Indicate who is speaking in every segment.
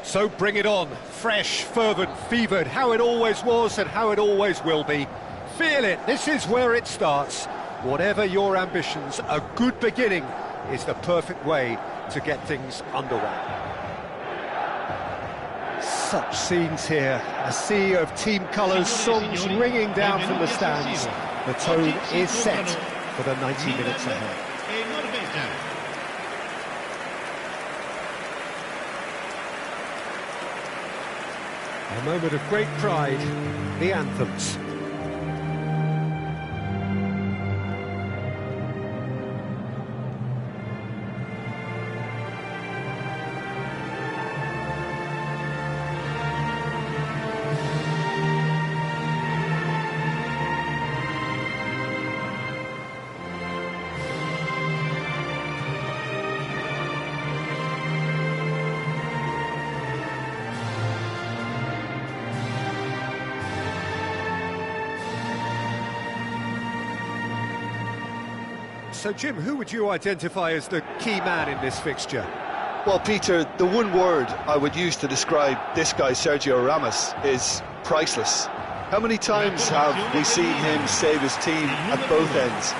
Speaker 1: So bring it on, fresh, fervent, fevered, how it always was and how it always will be. Feel it, this is where it starts. Whatever your ambitions, a good beginning is the perfect way to get things underway. Such scenes here, a sea of team colours, songs ringing down from the stands. The tone is set for the 90 minutes ahead. A moment of great pride, the anthems. So, Jim, who would you identify as the key man in this fixture?
Speaker 2: Well, Peter, the one word I would use to describe this guy, Sergio Ramos, is priceless. How many times have we seen him save his team at both ends?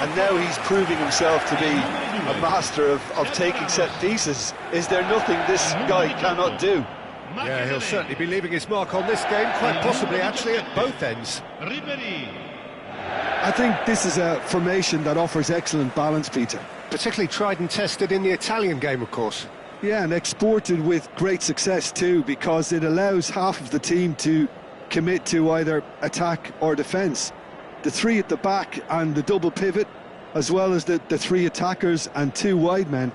Speaker 2: And now he's proving himself to be a master of taking set pieces. Is there nothing this guy cannot do?
Speaker 1: Yeah, he'll certainly be leaving his mark on this game, quite possibly actually at both ends.
Speaker 3: I think this is a formation that offers excellent balance, Peter.
Speaker 1: Particularly tried and tested in the Italian game, of course.
Speaker 3: Yeah, and exported with great success too, because it allows half of the team to commit to either attack or defence. The three at the back and the double pivot, as well as the three attackers and two wide men.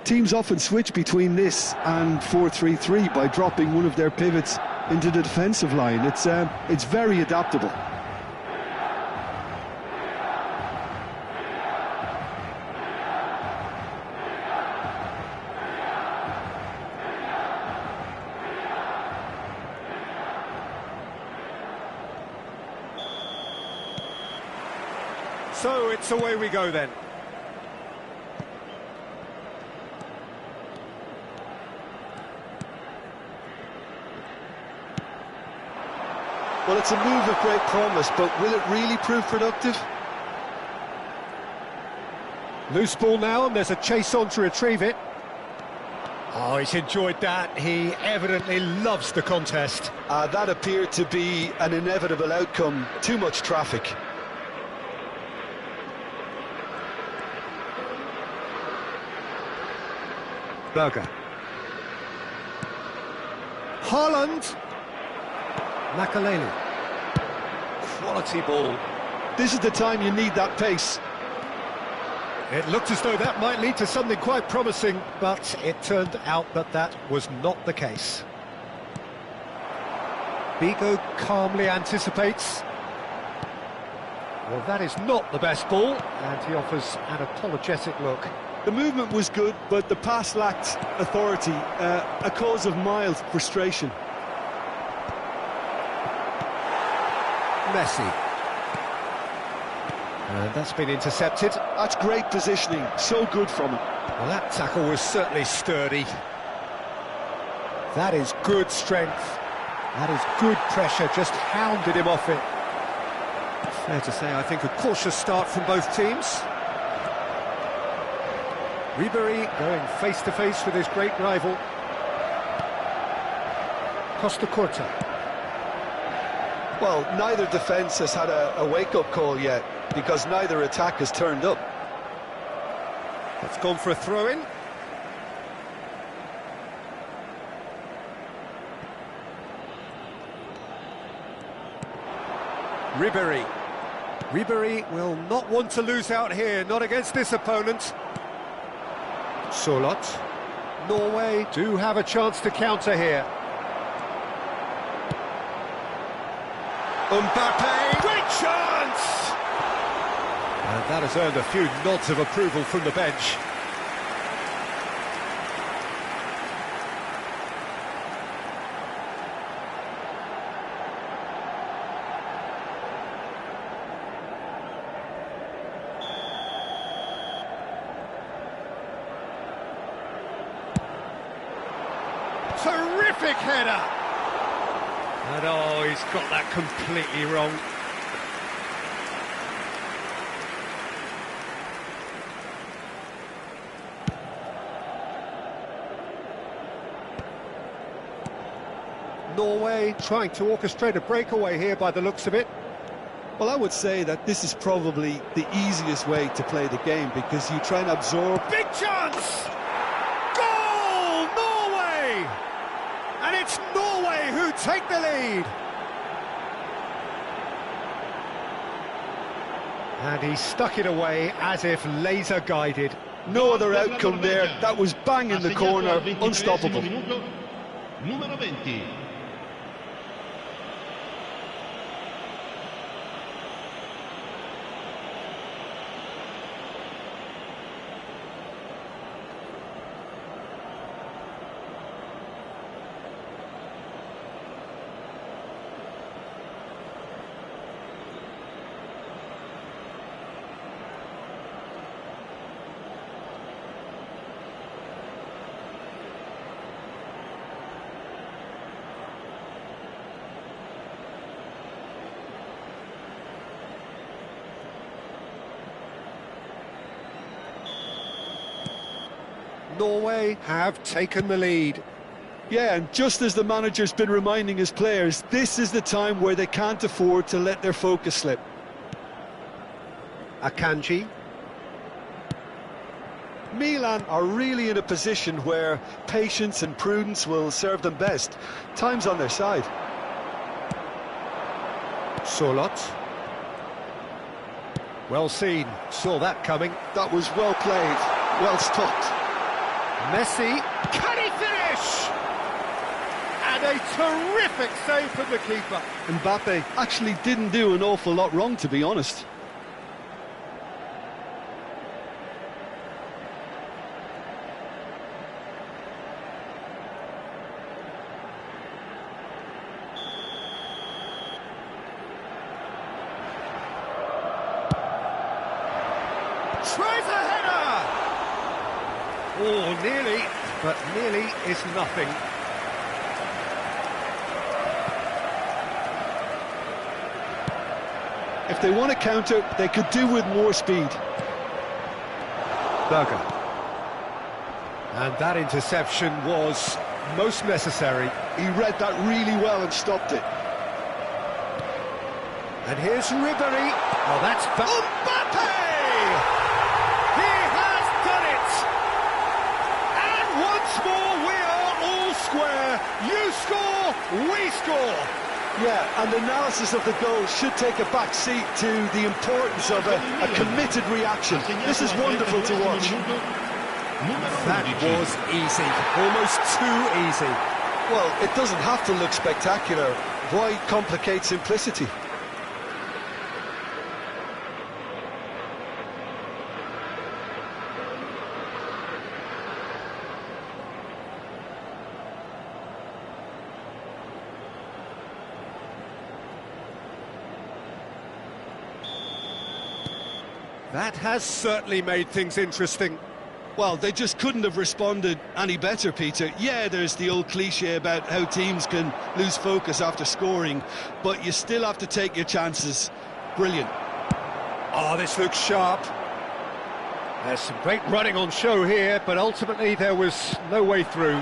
Speaker 3: Teams often switch between this and 4-3-3 by dropping one of their pivots into the defensive line. It's very adaptable.
Speaker 1: So it's away we go then.
Speaker 2: Well, it's a move of great promise, but will it really prove productive?
Speaker 1: Loose ball now, and there's a chase on to retrieve it. Oh, he's enjoyed that. He evidently loves the contest.
Speaker 2: That appeared to be an inevitable outcome. Too much traffic.
Speaker 1: Berger. Haaland. Makaleli. Quality ball.
Speaker 2: This is the time you need that pace.
Speaker 1: It looked as though that might lead to something quite promising, but it turned out that that was not the case. Bigo calmly anticipates. Well, that is not the best ball, and he offers an apologetic look.
Speaker 3: The movement was good, but the pass lacked authority, a cause of mild frustration.
Speaker 1: Messi. And that's been intercepted.
Speaker 3: That's great positioning, so good from him.
Speaker 1: Well, that tackle was certainly sturdy. That is good strength. That is good pressure, just hounded him off it. Fair to say, I think a cautious start from both teams. Ribery going face-to-face with his great rival. Costa Curta.
Speaker 2: Well, neither defence has had a wake-up call yet, because neither attack has turned up.
Speaker 1: That's gone for a throw-in. Ribery. Ribery will not want to lose out here, not against this opponent. Solot. Norway do have a chance to counter here. Mbappe, great chance! And that has earned a few nods of approval from the bench. Terrific header! And oh, he's got that completely wrong. Norway trying to orchestrate a breakaway here by the looks of it.
Speaker 3: Well, I would say that this is probably the easiest way to play the game because you try and absorb.
Speaker 1: Big chance! Goal! Norway! And it's Norway who take the lead. And he stuck it away as if laser guided.
Speaker 3: No other outcome there. That was bang in the corner, unstoppable.
Speaker 4: Numero 20.
Speaker 1: Norway have taken the lead.
Speaker 3: Yeah, and just as the manager's been reminding his players, this is the time where they can't afford to let their focus slip.
Speaker 1: Akanji.
Speaker 2: Milan are really in a position where patience and prudence will serve them best. Time's on their side.
Speaker 1: Solot. Well seen, saw that coming.
Speaker 3: That was well played, well stopped.
Speaker 1: Messi, can he finish? And a terrific save from the keeper.
Speaker 3: Mbappe actually didn't do an awful lot wrong, to be honest.
Speaker 1: Tries a header! Oh, nearly, but nearly is nothing.
Speaker 3: If they want to counter, they could do with more speed.
Speaker 1: Berger. And that interception was most necessary.
Speaker 3: He read that really well and stopped it.
Speaker 1: And here's Ribery. Oh, that's Mbappe! He has done it! And once more we are all square. You score, we score.
Speaker 2: Yeah, and analysis of the goal should take a back seat to the importance of a committed reaction. This is wonderful to watch.
Speaker 1: That was easy, almost too easy.
Speaker 2: Well, it doesn't have to look spectacular. Why complicate simplicity?
Speaker 1: That has certainly made things interesting.
Speaker 3: Well, they just couldn't have responded any better, Peter. Yeah, there's the old cliche about how teams can lose focus after scoring, but you still have to take your chances. Brilliant.
Speaker 1: Oh, this looks sharp. There's some great running on show here, but ultimately there was no way through.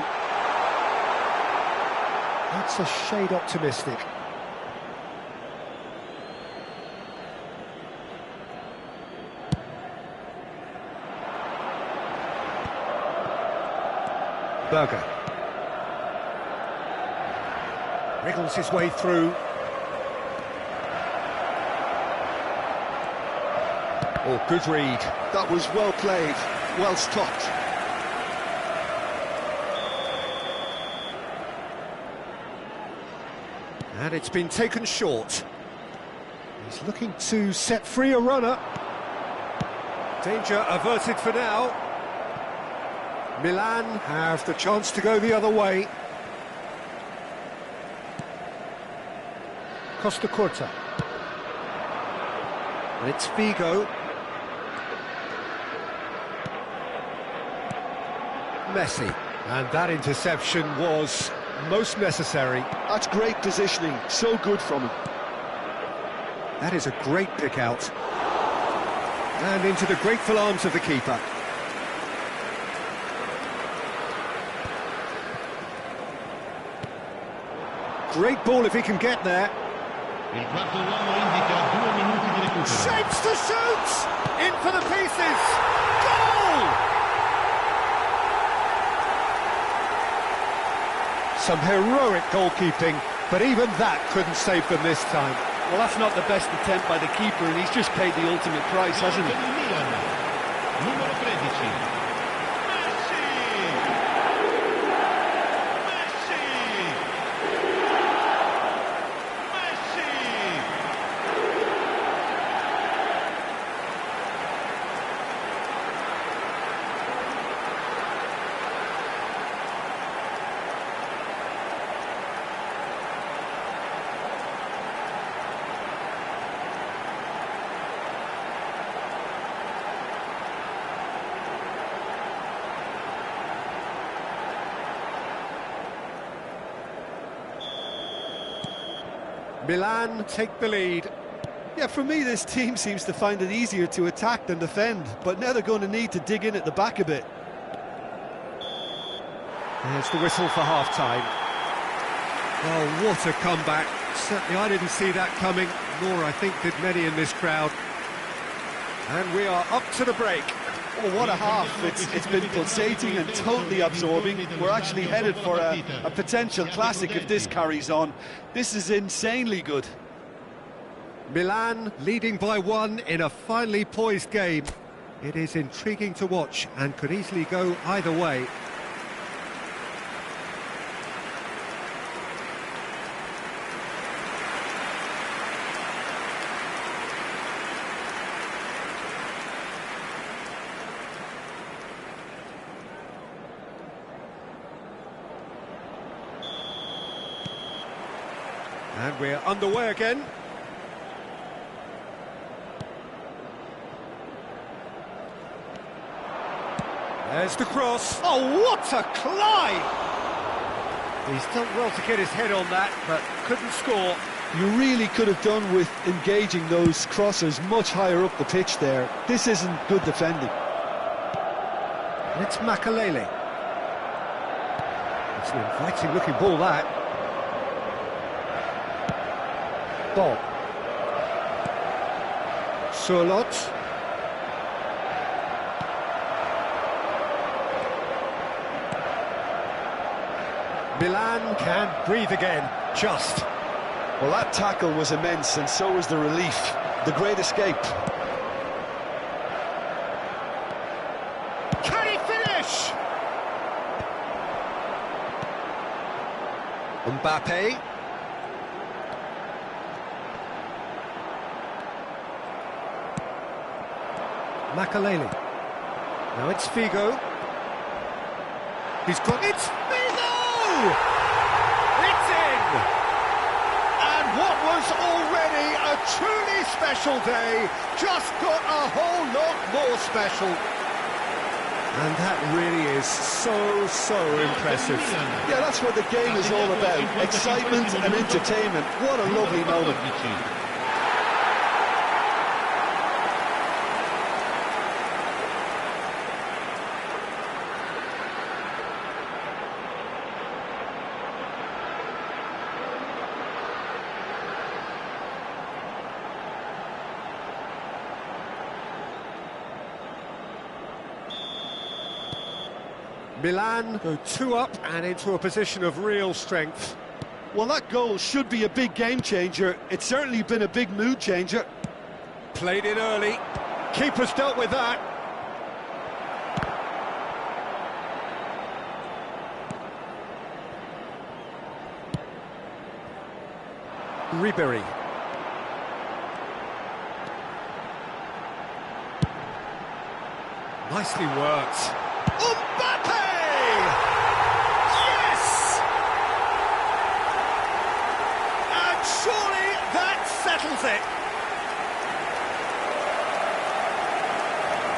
Speaker 1: That's a shade optimistic. Berger. Wriggles his way through. Oh, good read.
Speaker 3: That was well played, well stopped.
Speaker 1: And it's been taken short. He's looking to set free a runner. Danger averted for now. Milan have the chance to go the other way. Costa Curta. And it's Figo. Messi. And that interception was most necessary.
Speaker 3: That's great positioning, so good from him.
Speaker 1: That is a great pick out. And into the grateful arms of the keeper. Great ball if he can get there.
Speaker 4: Il quarto uomo indica 2 minuti di recupero.
Speaker 1: Shapes to shoot! In for the pieces! Goal! Some heroic goalkeeping, but even that couldn't save them this time.
Speaker 3: Well, that's not the best attempt by the keeper, and he's just paid the ultimate price, hasn't he?
Speaker 4: Per il Milan, numero 13. Messi!
Speaker 1: Milan take the lead.
Speaker 3: Yeah, for me, this team seems to find it easier to attack than defend, but now they're going to need to dig in at the back a bit.
Speaker 1: There's the whistle for half-time. Oh, what a comeback. Certainly I didn't see that coming, nor I think did many in this crowd. And we are up to the break.
Speaker 3: Oh, what a half. It's been pulsating and totally absorbing. We're actually headed for a potential classic if this carries on. This is insanely good.
Speaker 1: Milan leading by 1 in a finely poised game. It is intriguing to watch and could easily go either way. And we're underway again. There's the cross. Oh, what a climb! He's done well to get his head on that, but couldn't score.
Speaker 3: You really could have done with engaging those crossers much higher up the pitch there. This isn't good defending.
Speaker 1: It's Makalele. It's an inviting looking ball, that. Ball. Surlot. Milan can breathe again, just.
Speaker 3: Well, that tackle was immense, and so was the relief. The great escape.
Speaker 1: Can he finish? Mbappe. Makalele. Now it's Figo. He's got it. Figo! It's in! And what was already a truly special day just got a whole lot more special. And that really is so impressive.
Speaker 3: Yeah, that's what the game is all about. Excitement and entertainment. What a lovely moment.
Speaker 1: Milan go 2 up and into a position of real strength.
Speaker 3: Well, that goal should be a big game changer. It's certainly been a big mood changer.
Speaker 1: Played in early. Keeper's dealt with that. Ribery. Nicely worked. Mbappe! Yes! And surely that settles it.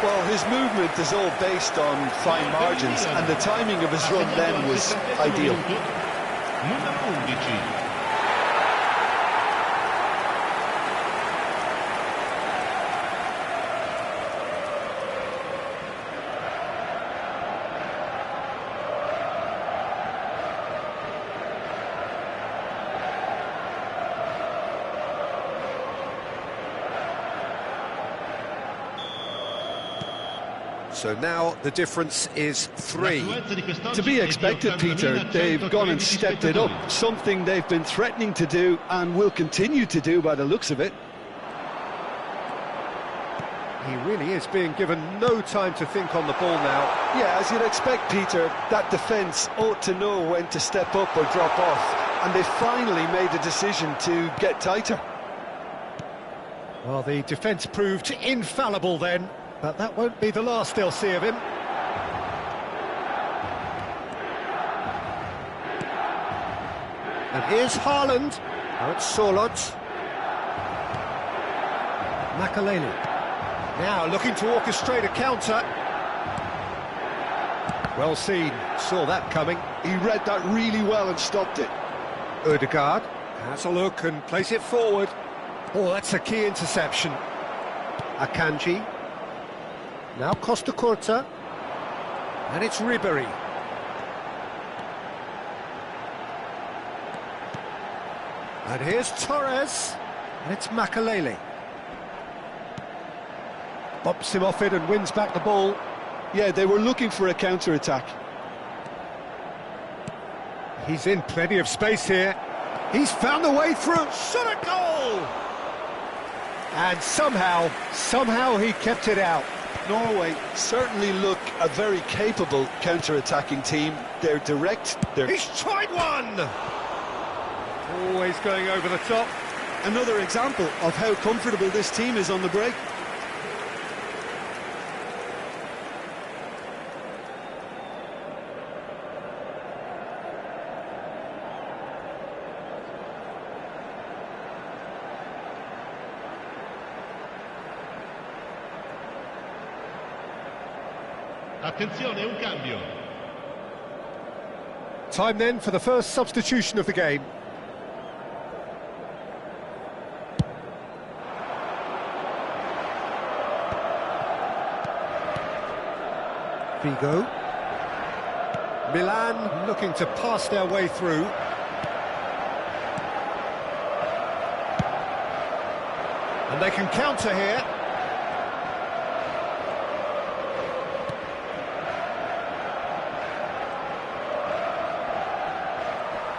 Speaker 2: Well, his movement is all based on fine margins, and the timing of his run then was ideal.
Speaker 4: Numero 11.
Speaker 1: So now the difference is 3.
Speaker 3: To be expected, Peter. They've gone and stepped it up, something they've been threatening to do and will continue to do by the looks of it.
Speaker 1: He really is being given no time to think on the ball now.
Speaker 3: Yeah, as you'd expect, Peter, that defence ought to know when to step up or drop off, and they finally made a decision to get tighter.
Speaker 1: Well, the defence proved infallible then, but that won't be the last they'll see of him. And here's Haaland. Now it's Solot. Makaleli. Now looking to orchestrate a counter. Well seen, saw that coming.
Speaker 3: He read that really well and stopped it.
Speaker 1: Ødegaard has a look and plays it forward. Oh, that's a key interception. Akanji. Now Costa Curta. And it's Ribery. And here's Torres. And it's Makaleli. Bops him off it and wins back the ball.
Speaker 3: Yeah, they were looking for a counter-attack.
Speaker 1: He's in plenty of space here. He's found the way through. Shot a goal! And somehow he kept it out.
Speaker 3: Norway certainly look a very capable counter-attacking team. They're direct.
Speaker 1: He's tried one! Always going over the top.
Speaker 3: Another example of how comfortable this team is on the break.
Speaker 4: Attenzione, un cambio.
Speaker 1: Time then for the first substitution of the game. Figo. Milan looking to pass their way through. And they can counter here.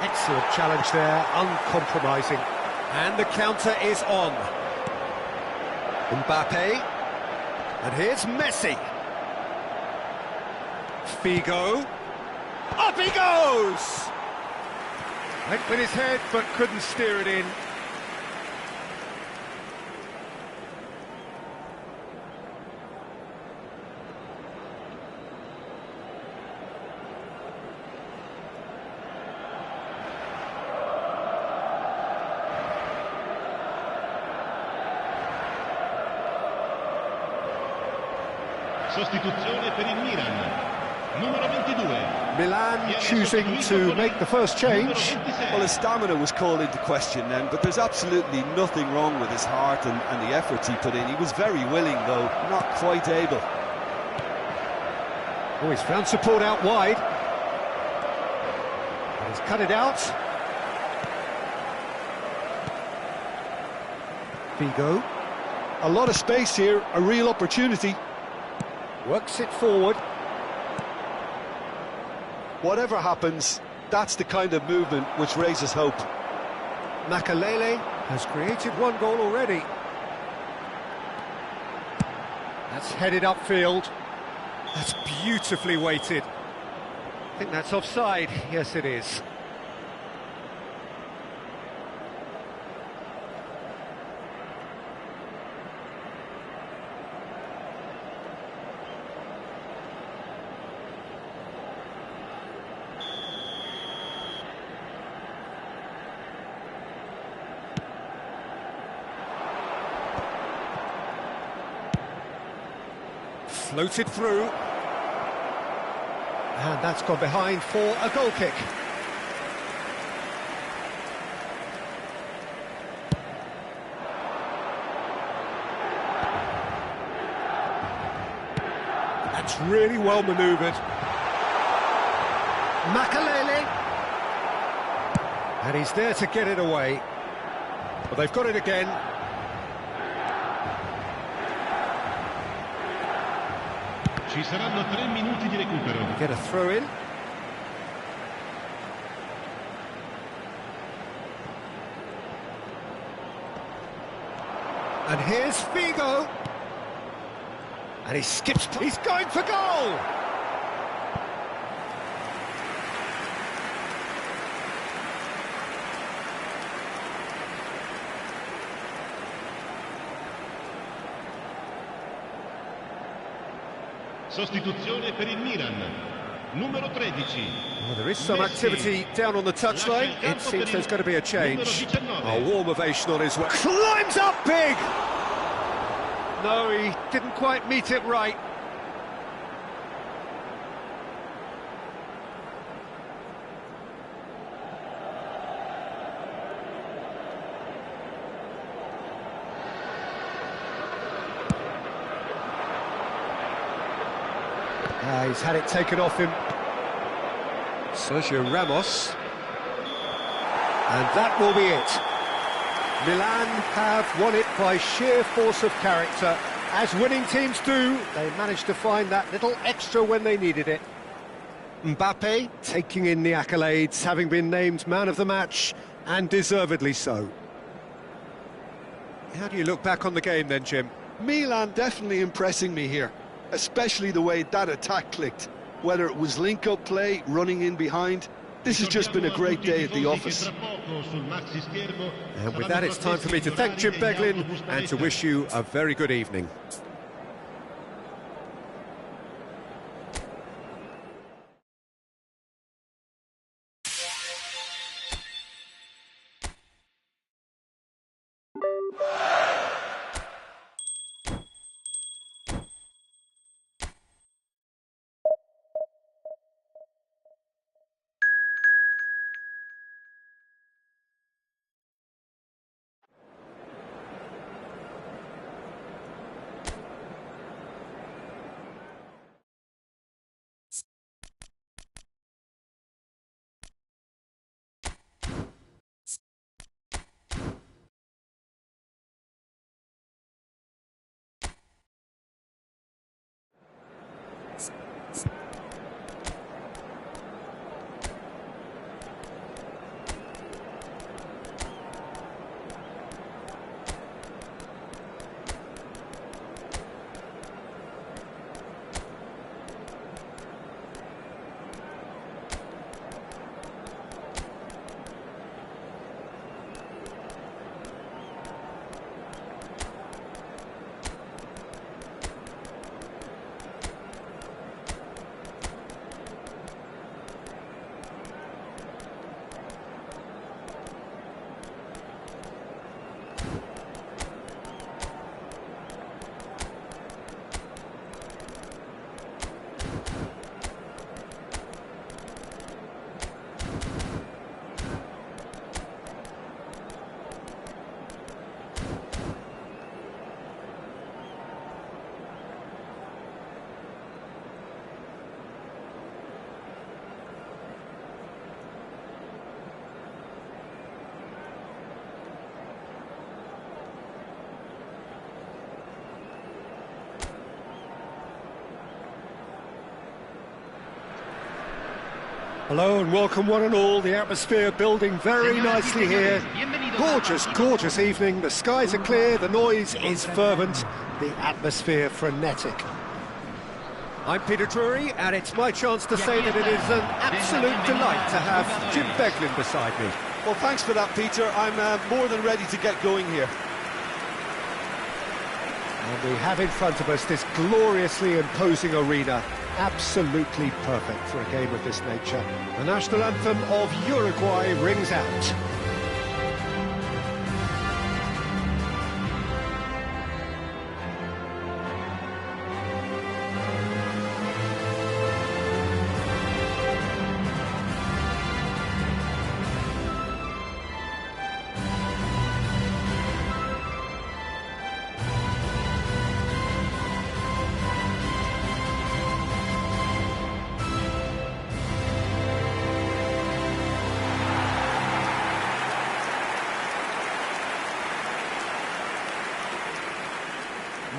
Speaker 1: Excellent challenge there, uncompromising. And the counter is on. Mbappe. And here's Messi. Figo. Up he goes! Went with his head, but couldn't steer it in.
Speaker 4: Sostituzione per il Milan. Numero 22.
Speaker 1: Milan choosing to make the first change.
Speaker 3: Well, his stamina was called into question then, but there's absolutely nothing wrong with his heart and the efforts he put in. He was very willing, though, not quite able.
Speaker 1: Oh, he's found support out wide. He's cut it out. Figo.
Speaker 3: A lot of space here, a real opportunity.
Speaker 1: Works it forward.
Speaker 3: Whatever happens, that's the kind of movement which raises hope.
Speaker 1: Makaleli has created one goal already. That's headed upfield. That's beautifully weighted. I think that's offside. Yes, it is. Floated through. And that's gone behind for a goal kick. That's really well manoeuvred. Makalele. And he's there to get it away. Well, they've got it again.
Speaker 4: Ci saranno 3 minuti di recupero.
Speaker 1: Get a throw in. And here's Figo. And he skips. He's going for goal.
Speaker 4: Sostituzione per il Milan. Numero 13.
Speaker 1: Well, there is some activity down on the touchline. It seems there's going to be a change. A warm ovation on his way. Climbs up big! No, he didn't quite meet it right. He's had it taken off him. Sergio Ramos. And that will be it. Milan have won it by sheer force of character. As winning teams do, they managed to find that little extra when they needed it. Mbappe taking in the accolades, having been named man of the match, and deservedly so. How do you look back on the game then, Jim?
Speaker 3: Milan definitely impressing me here, especially the way that attack clicked. Whether it was link-up play, running in behind, this has just been a great day at the office.
Speaker 1: And with that, it's time for me to thank Jim Beglin and to wish you a very good evening. Hello and welcome one and all. The atmosphere building very nicely here. Gorgeous, gorgeous evening. The skies are clear, the noise is fervent, the atmosphere frenetic. I'm Peter Drury, and it's my chance to say that it is an absolute delight to have Jim Beglin beside me.
Speaker 2: Well, thanks for that, Peter. I'm more than ready to get going here.
Speaker 1: And we have in front of us this gloriously imposing arena. Absolutely perfect for a game of this nature. The national anthem of Uruguay rings out.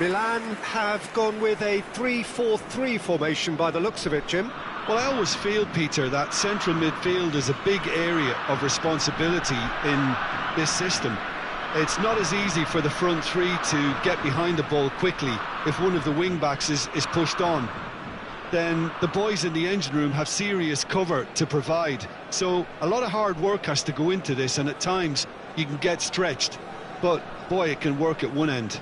Speaker 1: Milan have gone with a 3-4-3 formation by the looks of it, Jim.
Speaker 3: Well, I always feel, Peter, that central midfield is a big area of responsibility in this system. It's not as easy for the front three to get behind the ball quickly if one of the wing-backs is pushed on. Then the boys in the engine room have serious cover to provide. So a lot of hard work has to go into this, and at times you can get stretched. But, boy, it can work at one end.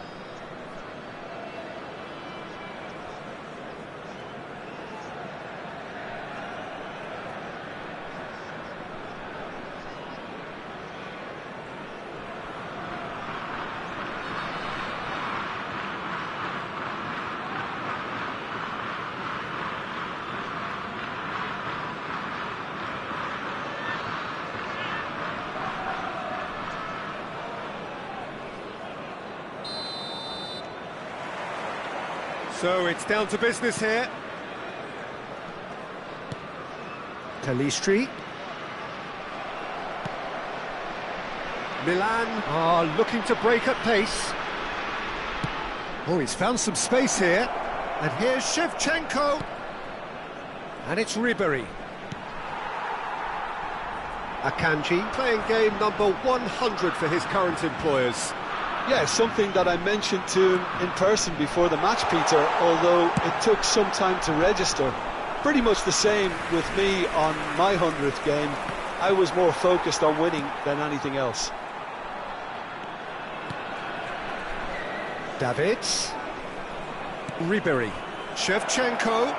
Speaker 1: So it's down to business here. Calistri. Milan are looking to break at pace. Oh, he's found some space here. And here's Shevchenko. And it's Ribery. Akanji playing game number 100 for his current employers.
Speaker 2: Yeah, something that I mentioned to him in person before the match, Peter, although it took some time to register. Pretty much the same with me on my 100th game. I was more focused on winning than anything else.
Speaker 1: Davids. Ribery. Shevchenko.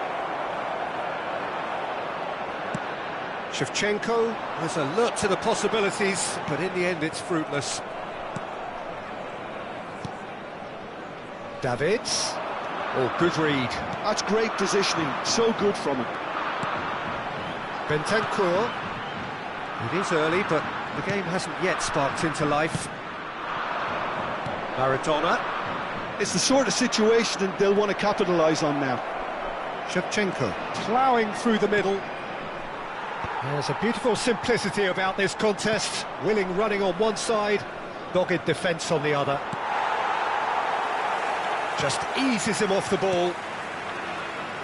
Speaker 1: Shevchenko has alert to the possibilities, but in the end it's fruitless. Davids. Oh, good read.
Speaker 3: That's great positioning, so good from him.
Speaker 1: Bentancur. It is early, but the game hasn't yet sparked into life. Maradona.
Speaker 3: It's the sort of situation they'll want to capitalise on now.
Speaker 1: Shevchenko ploughing through the middle. There's a beautiful simplicity about this contest. Willing running on one side, dogged defence on the other. Just eases him off the ball.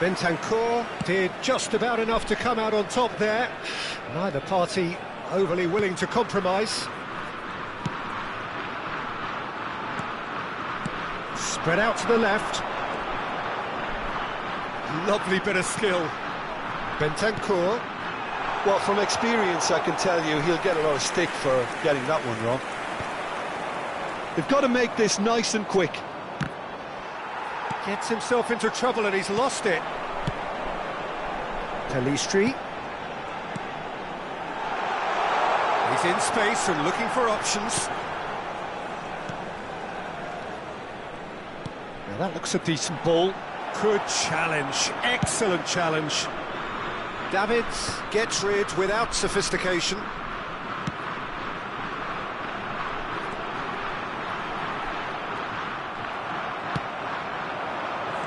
Speaker 1: Bentancur did just about enough to come out on top there. Neither party overly willing to compromise. Spread out to the left. Lovely bit of skill. Bentancur.
Speaker 2: Well, from experience, I can tell you he'll get a lot of stick for getting that one wrong.
Speaker 3: They've got to make this nice and quick.
Speaker 1: Gets himself into trouble and he's lost it. Calistri. He's in space and looking for options. Now that looks a decent ball. Good challenge, excellent challenge. Davids gets rid without sophistication.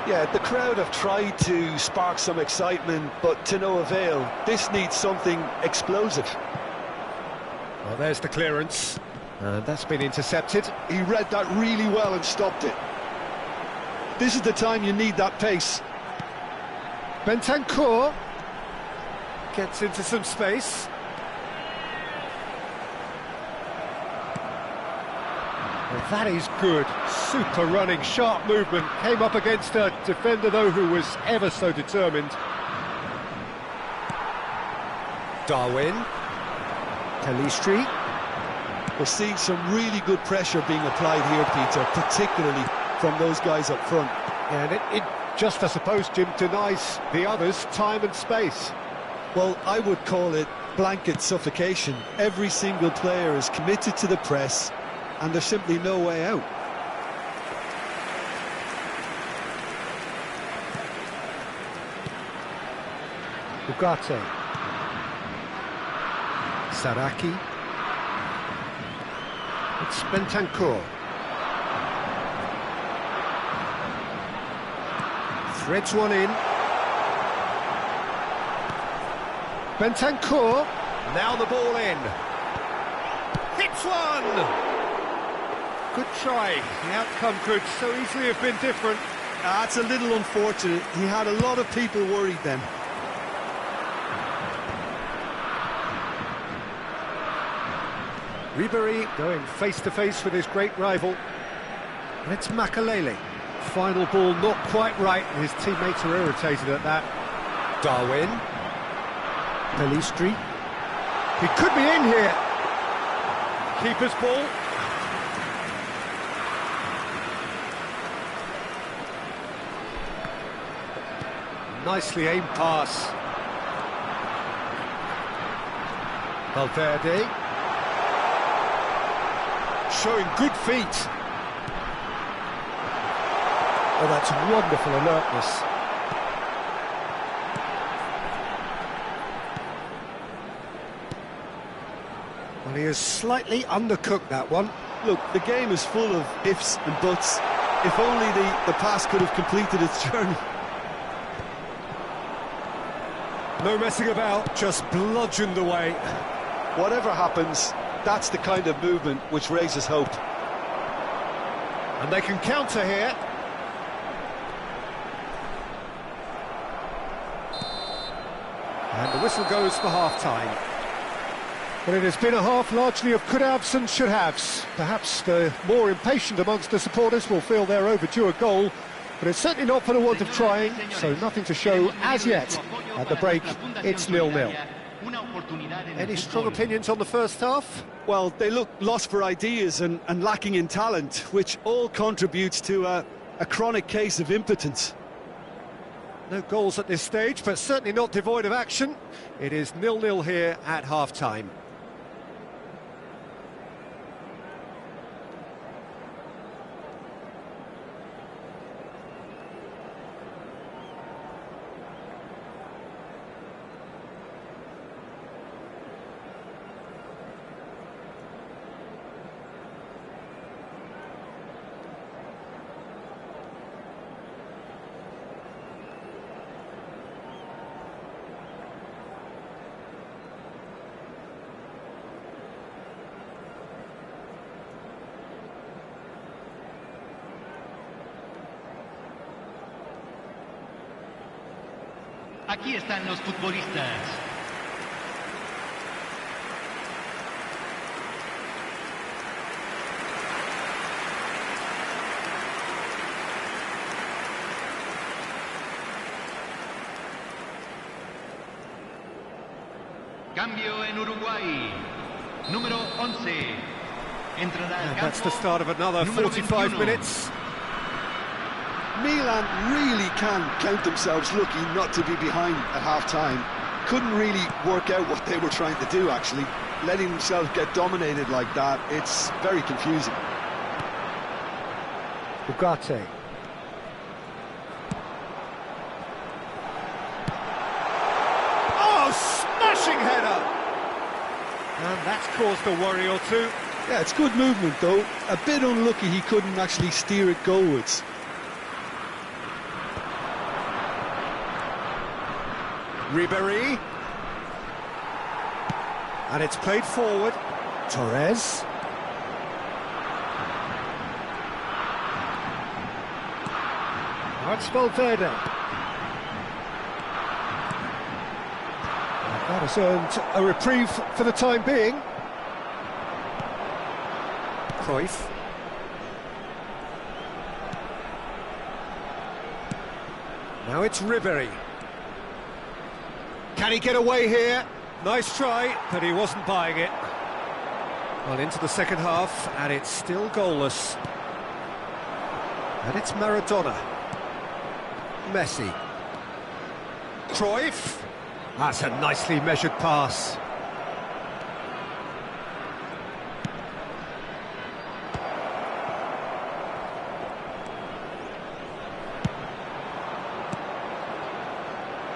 Speaker 2: Yeah, the crowd have tried to spark some excitement, but to no avail. This needs something explosive.
Speaker 1: Well, there's the clearance. And that's been intercepted.
Speaker 3: He read that really well and stopped it. This is the time you need that pace.
Speaker 1: Bentancur gets into some space. Well, that is good. Super running, sharp movement. Came up against a defender, though, who was ever so determined. Darwin. Calistri.
Speaker 2: We're seeing some really good pressure being applied here, Peter, particularly from those guys up front.
Speaker 1: And it just, I suppose, Jim, denies the others time and space.
Speaker 2: Well, I would call it blanket suffocation. Every single player is committed to the press, and there's simply no way out.
Speaker 1: Ugarte. Saraki. It's Bentancur. Threads one in. Bentancur. Now the ball in. Hits one! Good try. The outcome could so easily have been different.
Speaker 3: That's a little unfortunate. He had a lot of people worried then.
Speaker 1: Ribery going face-to-face with his great rival. And it's Makalele. Final ball not quite right, and his teammates are irritated at that. Darwin. Pelistri. He could be in here. Keeper's ball. Nicely aimed pass. Valverde. Showing good feet. Oh, that's wonderful alertness. Well, he has slightly undercooked that one.
Speaker 3: Look, the game is full of ifs and buts. If only the pass could have completed its journey.
Speaker 1: No messing about, just bludgeoned away.
Speaker 2: Whatever happens, that's the kind of movement which raises hope.
Speaker 1: And they can counter here. And the whistle goes for half-time. Well, it has been a half largely of could-haves and should-haves. Perhaps the more impatient amongst the supporters will feel they're overdue a goal, but it's certainly not for the want of trying, so nothing to show as yet. At the break, it's 0-0. Any strong opinions on the first half?
Speaker 3: Well, they look lost for ideas and lacking in talent, which all contributes to a chronic case of impotence.
Speaker 1: No goals at this stage, but certainly not devoid of action. It is 0-0 here at half-time.
Speaker 4: Aquí están los futbolistas. Cambio en Uruguay. Número 11. Entrará al campo.
Speaker 1: That's the start of another 45 minutes.
Speaker 3: Milan really can count themselves lucky not to be behind at half-time. Couldn't really work out what they were trying to do, actually. Letting themselves get dominated like that, it's very confusing.
Speaker 1: Ugarte. Oh, smashing header! And that's caused a worry or two.
Speaker 3: Yeah, it's good movement, though. A bit unlucky he couldn't actually steer it goalwards.
Speaker 1: Ribery. And it's played forward. Torres. Now it's Valverde. That has earned a reprieve for the time being. Cruyff. Now it's Ribery. Can he get away here? Nice try, but he wasn't buying it. Well, into the second half, and it's still goalless. And it's Maradona. Messi. Cruyff. That's a nicely measured pass.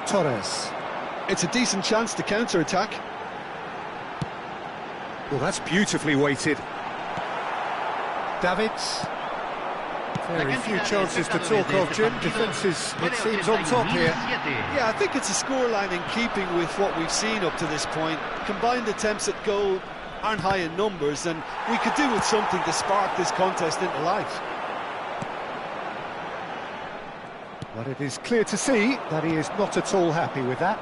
Speaker 1: Torres.
Speaker 3: It's a decent chance to counter-attack.
Speaker 1: Well, that's beautifully weighted. Davids. Very few chances to talk of, Jim. Defence is, it seems, on top here.
Speaker 3: Yeah, I think it's a scoreline in keeping with what we've seen up to this point. Combined attempts at goal
Speaker 2: aren't high in numbers, and we could do with something to spark this contest into life.
Speaker 1: But it is clear to see that he is not at all happy with that.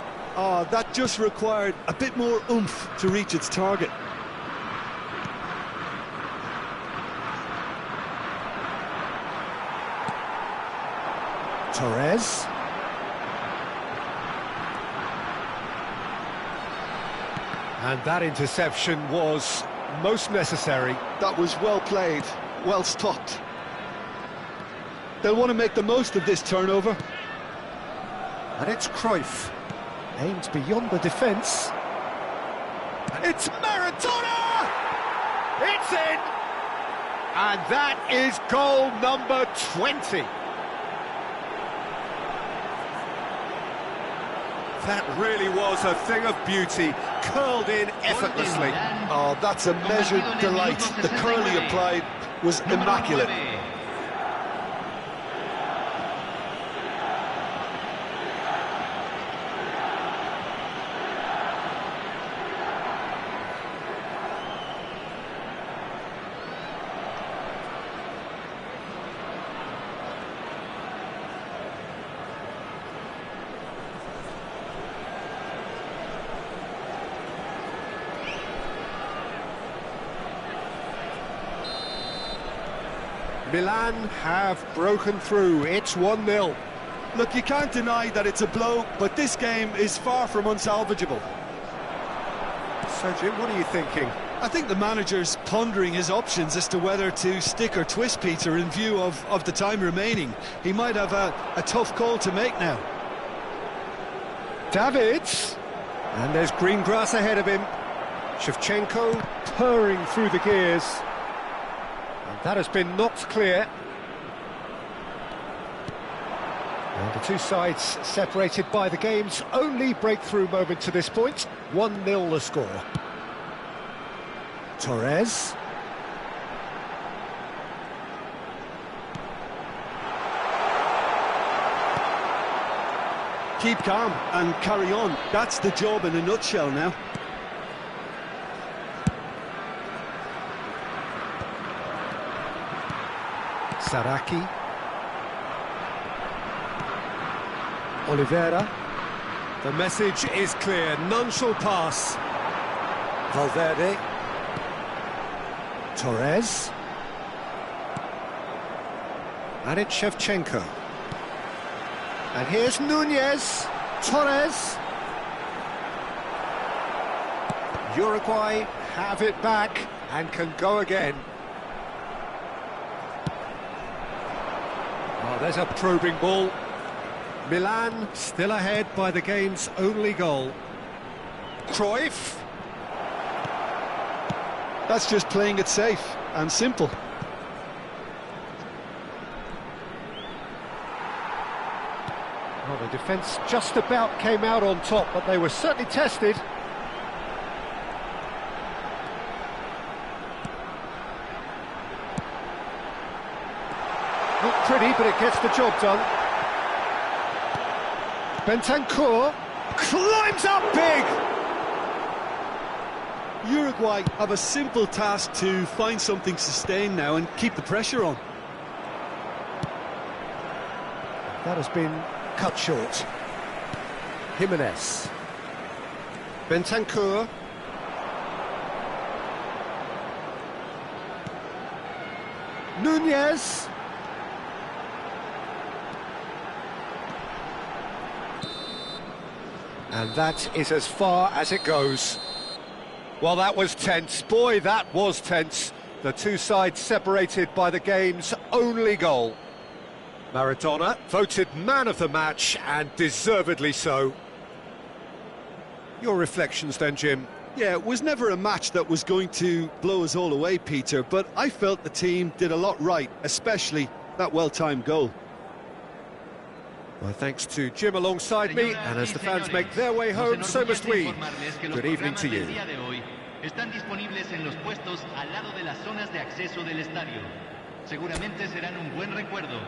Speaker 3: That just required a bit more oomph to reach its target.
Speaker 1: Torres. And that interception was most necessary.
Speaker 3: That was well played, well stopped. They'll want to make the most of this turnover.
Speaker 1: And it's Cruyff, aimed beyond the defence. It's Maradona! It's in! And that is goal number 20. That really was a thing of beauty, curled in effortlessly.
Speaker 2: Oh, that's a measured delight. The curl he applied was immaculate.
Speaker 1: Milan have broken through. It's 1-0.
Speaker 3: Look, you can't deny that it's a blow, but this game is far from unsalvageable.
Speaker 1: So, Jim, what are you thinking?
Speaker 3: I think the manager's pondering his options as to whether to stick or twist Peter in view of the time remaining. He might have a tough call to make now.
Speaker 1: Davids. And there's green grass ahead of him. Shevchenko purring through the gears. That has been knocked clear. And the two sides separated by the game's only breakthrough moment to this point. 1-0 the score. Torres.
Speaker 3: Keep calm and carry on. That's the job in a nutshell now.
Speaker 1: Saraki. Oliveira. The message is clear, none shall pass. Valverde. Torres. And it's Shevchenko. And here's Nunez. Torres. Uruguay have it back and can go again. Oh, there's a probing ball. Milan still ahead by the game's only goal. Cruyff.
Speaker 3: That's just playing it safe and simple.
Speaker 1: Well, the defence just about came out on top, but they were certainly tested. Not pretty, but it gets the job done. Bentancur climbs up big!
Speaker 3: Uruguay have a simple task to find something sustained now and keep the pressure on.
Speaker 1: That has been cut short. Jimenez. Bentancur. Nunez. And that is as far as it goes. Well, that was tense. Boy, that was tense. The two sides separated by the game's only goal. Maradona voted man of the match, and deservedly so. Your reflections then, Jim?
Speaker 3: Yeah, it was never a match that was going to blow us all away, Peter, but I felt the team did a lot right, especially that well-timed goal.
Speaker 1: Well, thanks to Jim alongside me, and as the fans make their way home, so must we. Good evening to you.
Speaker 4: Están disponibles en los puestos al lado de las zonas de acceso del estadio. Seguramente serán un buen recuerdo.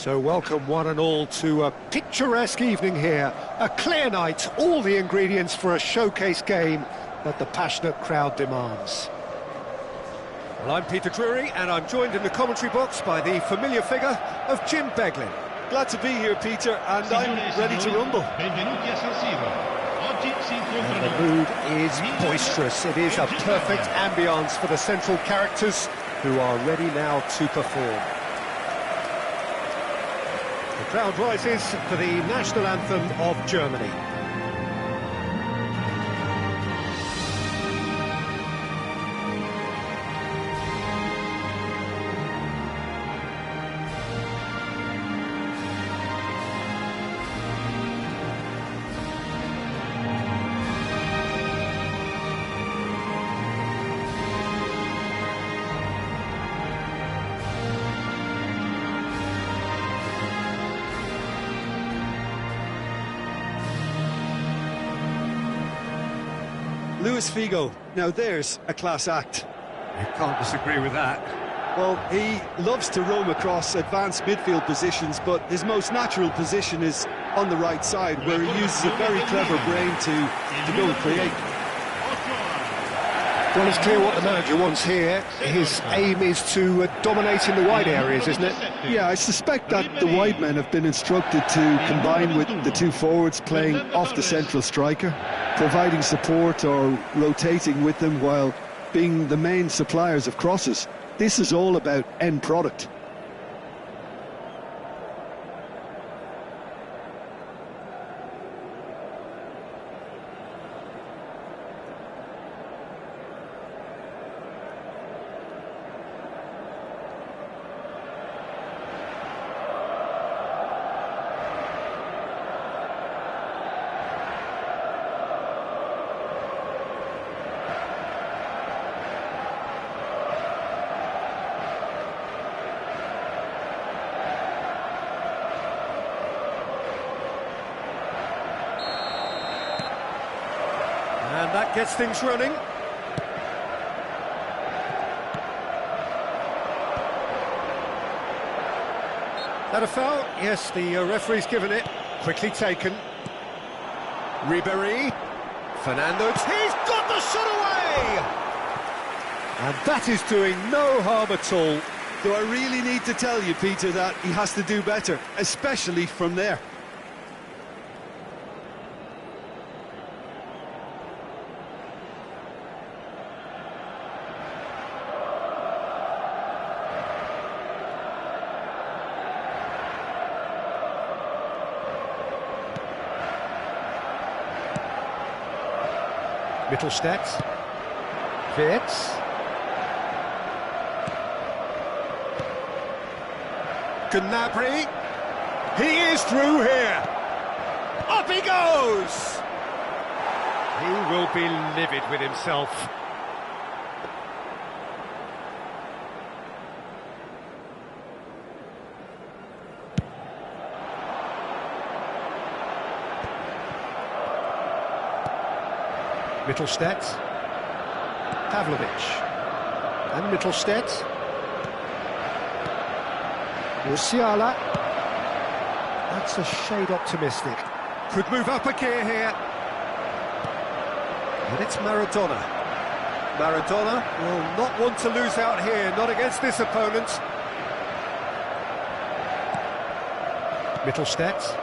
Speaker 1: So welcome one and all to a picturesque evening here. A clear night, all the ingredients for a showcase game that the passionate crowd demands. Well, I'm Peter Drury, and I'm joined in the commentary box by the familiar figure of Jim Beglin.
Speaker 3: Glad to be here, Peter, and I'm ready to rumble.
Speaker 1: And the mood is boisterous. It is a perfect ambience for the central characters who are ready now to perform. The crowd rises for the national anthem of Germany.
Speaker 3: Luis Figo, now there's a class act.
Speaker 1: You can't disagree with that.
Speaker 3: Well, he loves to roam across advanced midfield positions, but his most natural position is on the right side, where he uses a very clever brain to go and create.
Speaker 1: Well, it's clear what the manager wants here. His aim is to dominate in the wide areas, isn't it?
Speaker 3: Yeah, I suspect that the wide men have been instructed to combine with the two forwards playing off the central striker, providing support or rotating with them while being the main suppliers of crosses. This is all about end product.
Speaker 1: And that gets things running. That a foul? Yes, the referee's given it. Quickly taken. Ribéry. Fernando. He's got the shot away! And that is doing no harm at all.
Speaker 3: Do I really need to tell you, Peter, that he has to do better, especially from there?
Speaker 1: Mittelstadt. Wirtz. Gnabry. He is through here. Up he goes! He will be livid with himself. Mittelstadt, Pavlovic, and Mittelstadt, Musiala. That's a shade optimistic. Could move up a gear here. And it's Maradona. Maradona will not want to lose out here, not against this opponent. Mittelstadt.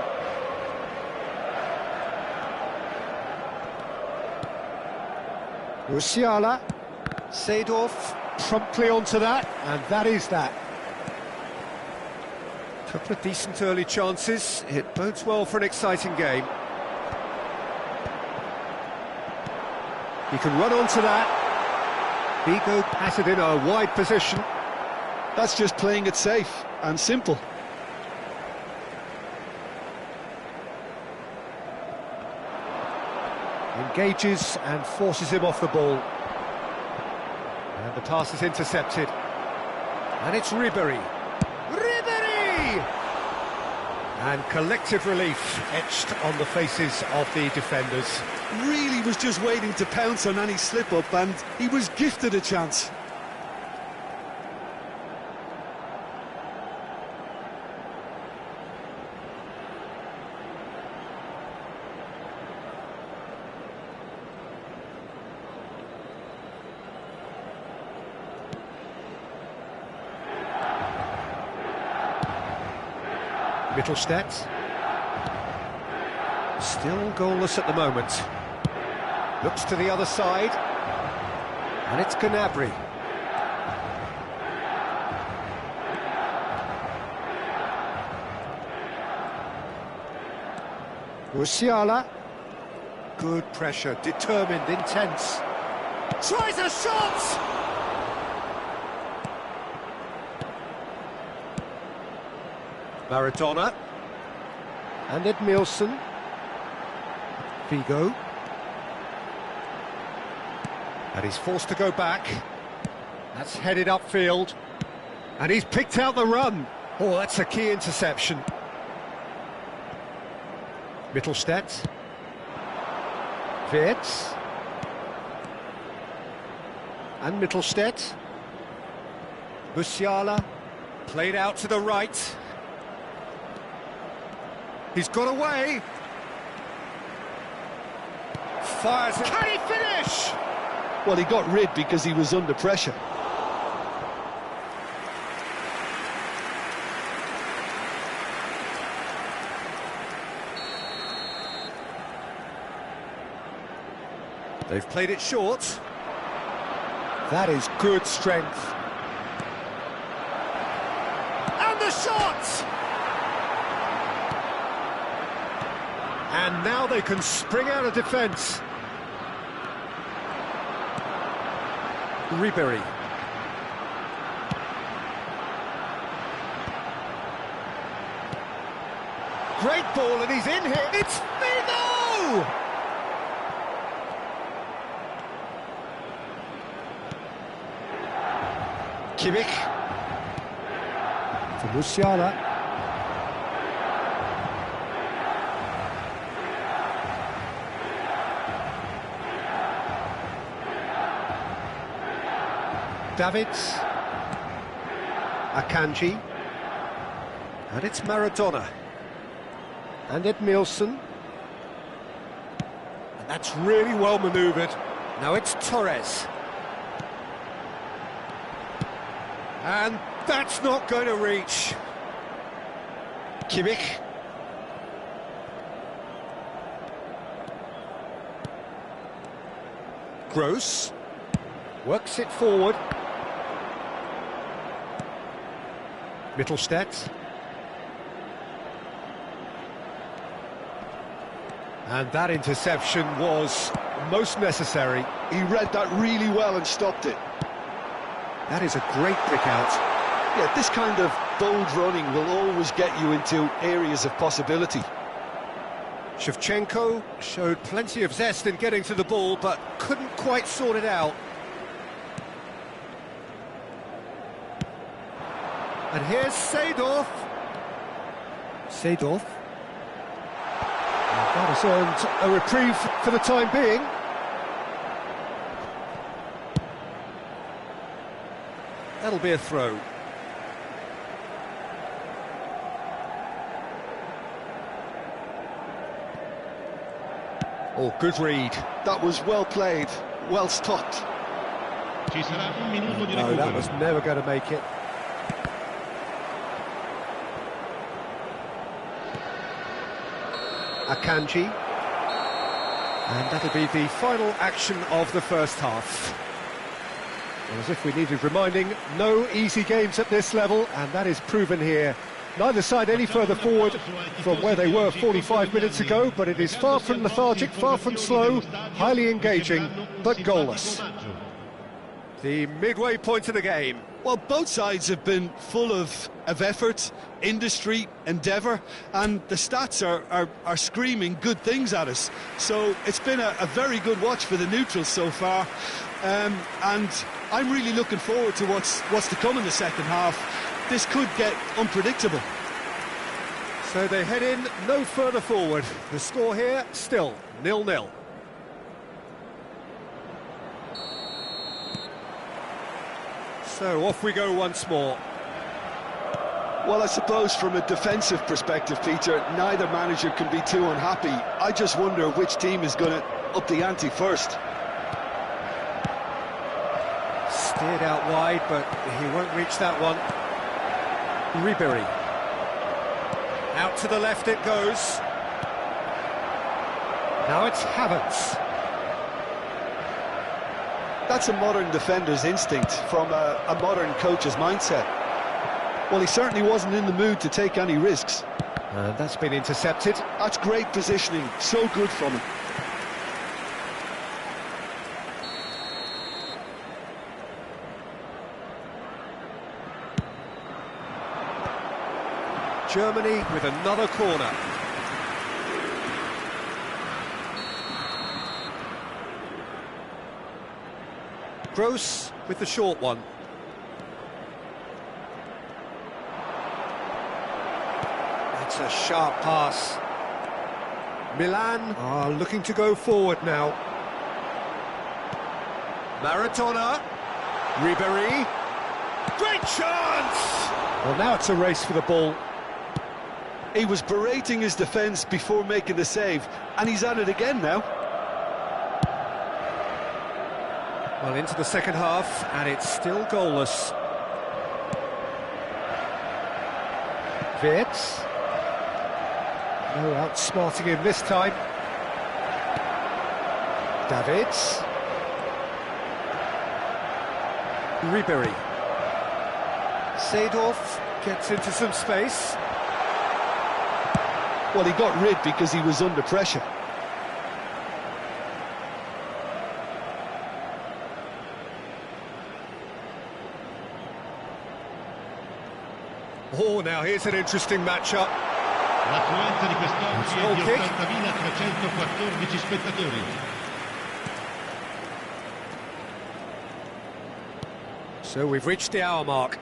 Speaker 1: Musiala, Seedorf promptly onto that, and that is that. Couple of decent early chances. It bodes well for an exciting game. He can run onto that. Figo patted in a wide position.
Speaker 3: That's just playing it safe and simple.
Speaker 1: Engages and forces him off the ball. And the pass is intercepted. And it's Ribéry. Ribéry! And collective relief etched on the faces of the defenders.
Speaker 3: Really was just waiting to pounce on any slip-up, and he was gifted a chance.
Speaker 1: Mittelstadt. Still goalless at the moment. Looks to the other side. And it's Gnabry. Musiala. Good pressure, determined, intense. Tries a shot! Maradona. And Edmilson. Figo. And he's forced to go back. That's headed upfield. And he's picked out the run. Oh, that's a key interception. Mittelstadt. Wirtz. And Mittelstadt. Musiala. Played out to the right. He's got away. Fires it. Can he finish?
Speaker 3: Well, he got rid because he was under pressure.
Speaker 1: They've played it short. That is good strength. And the shot! And now they can spring out of defence. Ribery. Great ball, and he's in here. It's Figo! Kimmich. For Musiala. Davids. Akanji. And it's Maradona. And Edmilson. And that's really well manoeuvred. Now it's Torres. And that's not going to reach. Kimmich. Gross. Works it forward. Mittelstadt. And that interception was most necessary.
Speaker 3: He read that really well and stopped it.
Speaker 1: That is a great pick out.
Speaker 3: Yeah, this kind of bold running will always get you into areas of possibility.
Speaker 1: Shevchenko showed plenty of zest in getting to the ball, but couldn't quite sort it out. And here's Seedorf. Seedorf. And that has earned a reprieve for the time being. That'll be a throw. Oh, good read.
Speaker 3: That was well played, well stopped.
Speaker 1: No, that was never going to make it. Akanji. And that'll be the final action of the first half. Well, as if we needed reminding, no easy games at this level, and that is proven here. Neither side any further forward from where they were 45 minutes ago, but it is far from lethargic, far from slow, highly engaging, but goalless. The midway point of the game.
Speaker 3: Well, both sides have been full of effort, industry, endeavour, and the stats are screaming good things at us. So it's been a very good watch for the neutrals so far, and I'm really looking forward to what's to come in the second half. This could get unpredictable.
Speaker 1: So they head in no further forward. The score here still 0-0. So off we go once more.
Speaker 3: Well, I suppose from a defensive perspective, Peter, neither manager can be too unhappy. I just wonder which team is going to up the ante first.
Speaker 1: Steered out wide, but he won't reach that one. Ribery. Out to the left it goes. Now it's Havertz.
Speaker 2: That's a modern defender's instinct from a modern coach's mindset.
Speaker 3: Well, he certainly wasn't in the mood to take any risks.
Speaker 1: And that's been intercepted.
Speaker 3: That's great positioning, so good from him.
Speaker 1: Germany with another corner. Gross with the short one. That's a sharp pass. Milan are looking to go forward now. Maradona. Ribéry. Great chance! Well, now it's a race for the ball.
Speaker 3: He was berating his defence before making the save, and he's at it again now.
Speaker 1: Well, into the second half, and it's still goalless. Wirtz. No outsmarting him this time. Davids. Ribéry. Seedorf gets into some space.
Speaker 3: Well, he got rid because he was under pressure.
Speaker 1: Oh, now here's an interesting matchup.
Speaker 4: L'affluenza di quest'oggi è di
Speaker 1: Goal kick.
Speaker 4: 80.314 spettatori.
Speaker 1: So we've reached the hour mark.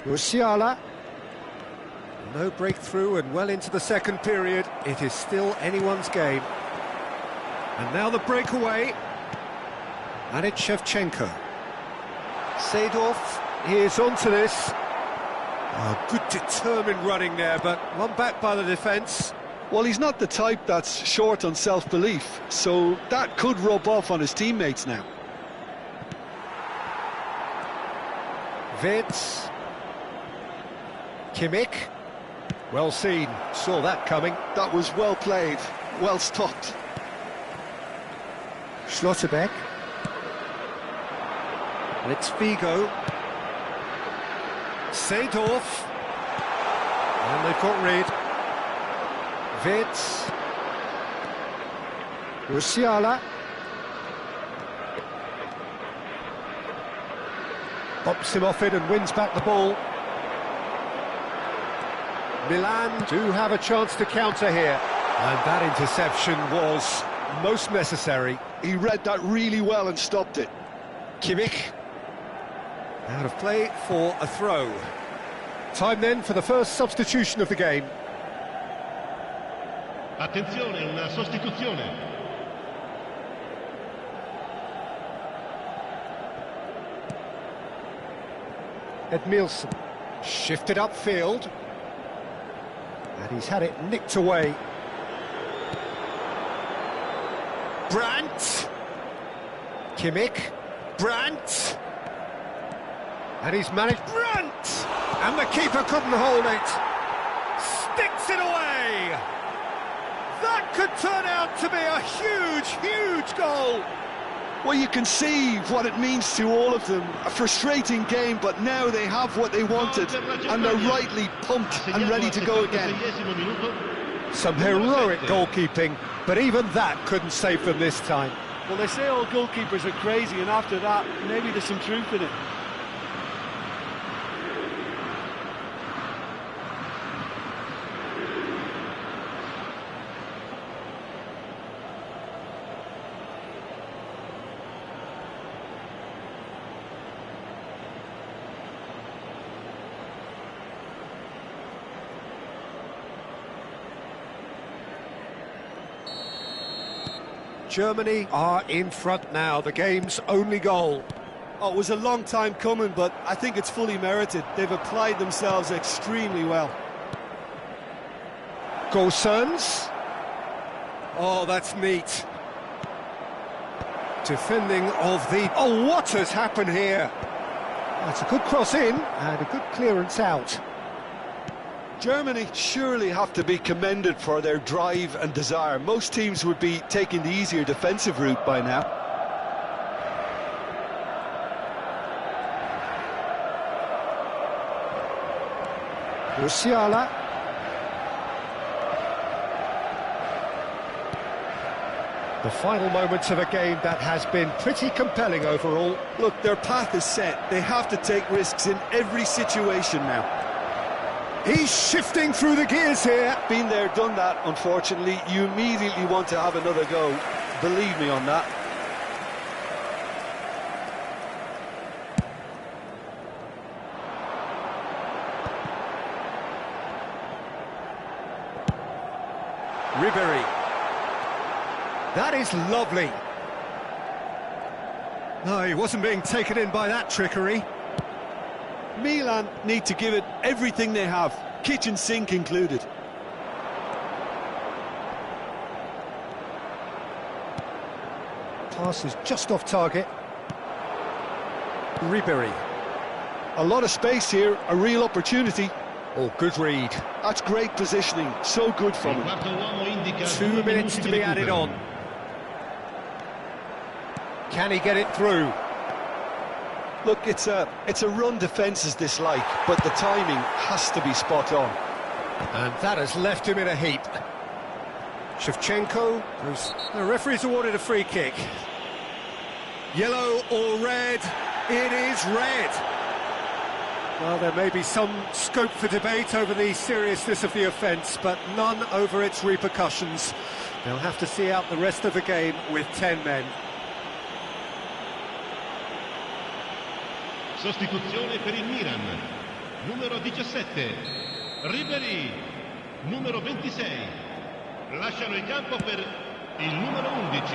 Speaker 1: Musiala. No breakthrough and well into the second period. It is still anyone's game. And now the breakaway. And it's Shevchenko. Seedorf, he is onto this. Oh, good determined running there, but one back by the defence.
Speaker 3: Well, he's not the type that's short on self-belief, so that could rub off on his teammates now.
Speaker 1: Wirtz. Kimmich. Well seen, saw that coming.
Speaker 3: That was well played, well stopped.
Speaker 1: Schlotterbeck. And it's Figo. Seedorf. And they've got rid. Wirtz. Musiala. Bops him off it and wins back the ball. Milan do have a chance to counter here. And that interception was most necessary.
Speaker 3: He read that really well and stopped it.
Speaker 1: Kimmich. Out of play for a throw. Time then for the first substitution of the game.
Speaker 4: Attenzione, una sostituzione.
Speaker 1: Edmilson. Shifted upfield. And he's had it nicked away. Brandt. Kimmich. Brandt. And he's managed Brandt! And the keeper couldn't hold it. Sticks it away! That could turn out to be a huge, huge goal!
Speaker 3: Well, you can see what it means to all of them. A frustrating game, but now they have what they wanted, and they're rightly pumped and ready to go again.
Speaker 1: Some heroic goalkeeping, but even that couldn't save them this time.
Speaker 5: Well, they say all goalkeepers are crazy, and after that, maybe there's some truth in it.
Speaker 1: Germany are in front now, the game's only goal.
Speaker 5: Oh, it was a long time coming, but I think it's fully merited. They've applied themselves extremely well.
Speaker 1: Gosens. Oh, that's neat. Defending of the... Oh, what has happened here? That's a good cross in and a good clearance out.
Speaker 3: Germany surely have to be commended for their drive and desire. Most teams would be taking the easier defensive route by now.
Speaker 1: Musiala. The final moments of a game that has been pretty compelling overall.
Speaker 5: Look, their path is set. They have to take risks in every situation now.
Speaker 1: He's shifting through the gears here.
Speaker 3: Been there, done that, unfortunately. You immediately want to have another go. Believe me on that.
Speaker 1: Ribery. That is lovely. No, he wasn't being taken in by that trickery.
Speaker 5: Milan need to give it everything they have, kitchen sink included.
Speaker 1: Pass is just off target. Ribery.
Speaker 3: A lot of space here, a real opportunity.
Speaker 1: Oh, good read.
Speaker 3: That's great positioning, so good from him.
Speaker 1: 2 minutes to be added on. Can he get it through?
Speaker 3: Look, it's a run defence is dislike, but the timing has to be spot on.
Speaker 1: And that has left him in a heap. Shevchenko, the referee's awarded a free kick. Yellow or red? It is red. Well, there may be some scope for debate over the seriousness of the offence, but none over its repercussions. They'll have to see out the rest of the game with 10 men.
Speaker 6: Sostituzione per il Milan, numero 17, Ribery, numero 26, lasciano il campo per il numero 11,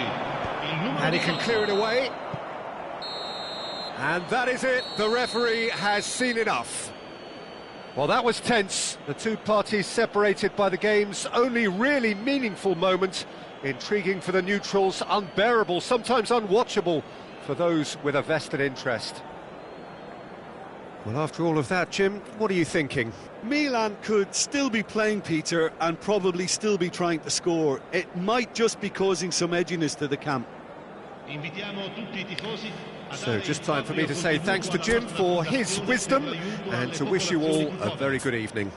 Speaker 6: il numero
Speaker 1: And he can clear it away. And that is it, the referee has seen enough. Well, that was tense, the two parties separated by the game's only really meaningful moment. Intriguing for the neutrals, unbearable, sometimes unwatchable for those with a vested interest. Well, after all of that, Jim, what are you thinking?
Speaker 5: Milan could still be playing, Peter, and probably still be trying to score. It might just be causing some edginess to the camp.
Speaker 1: So just time for me to say thanks to Jim for his wisdom and to wish you all a very good evening.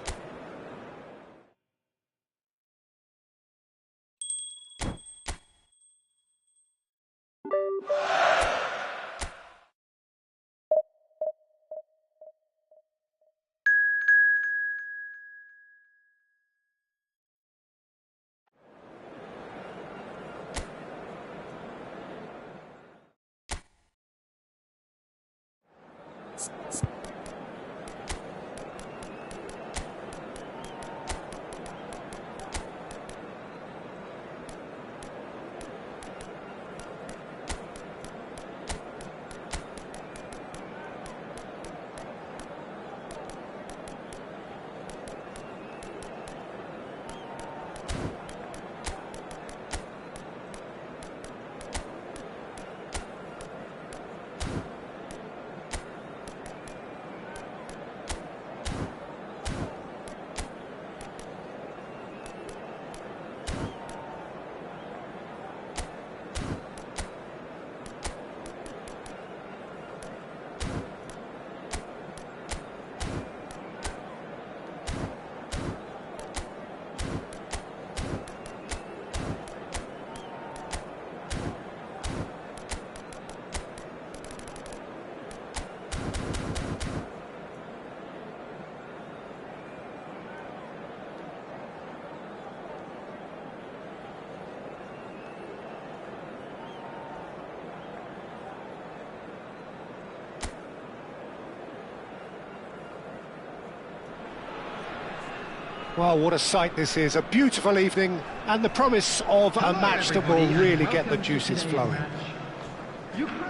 Speaker 1: Well, what a sight this is, a beautiful evening and the promise of a match that will really get the juices flowing.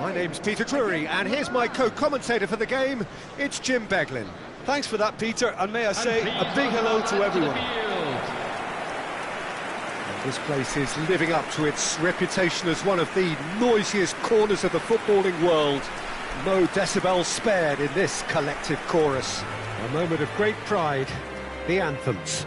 Speaker 1: My name's Peter Drury and here's my co-commentator for the game, it's Jim Beglin.
Speaker 5: Thanks for that, Peter, and may I say a big hello to everyone.
Speaker 1: And this place is living up to its reputation as one of the noisiest corners of the footballing world. No decibels spared in this collective chorus. A moment of great pride, the anthems.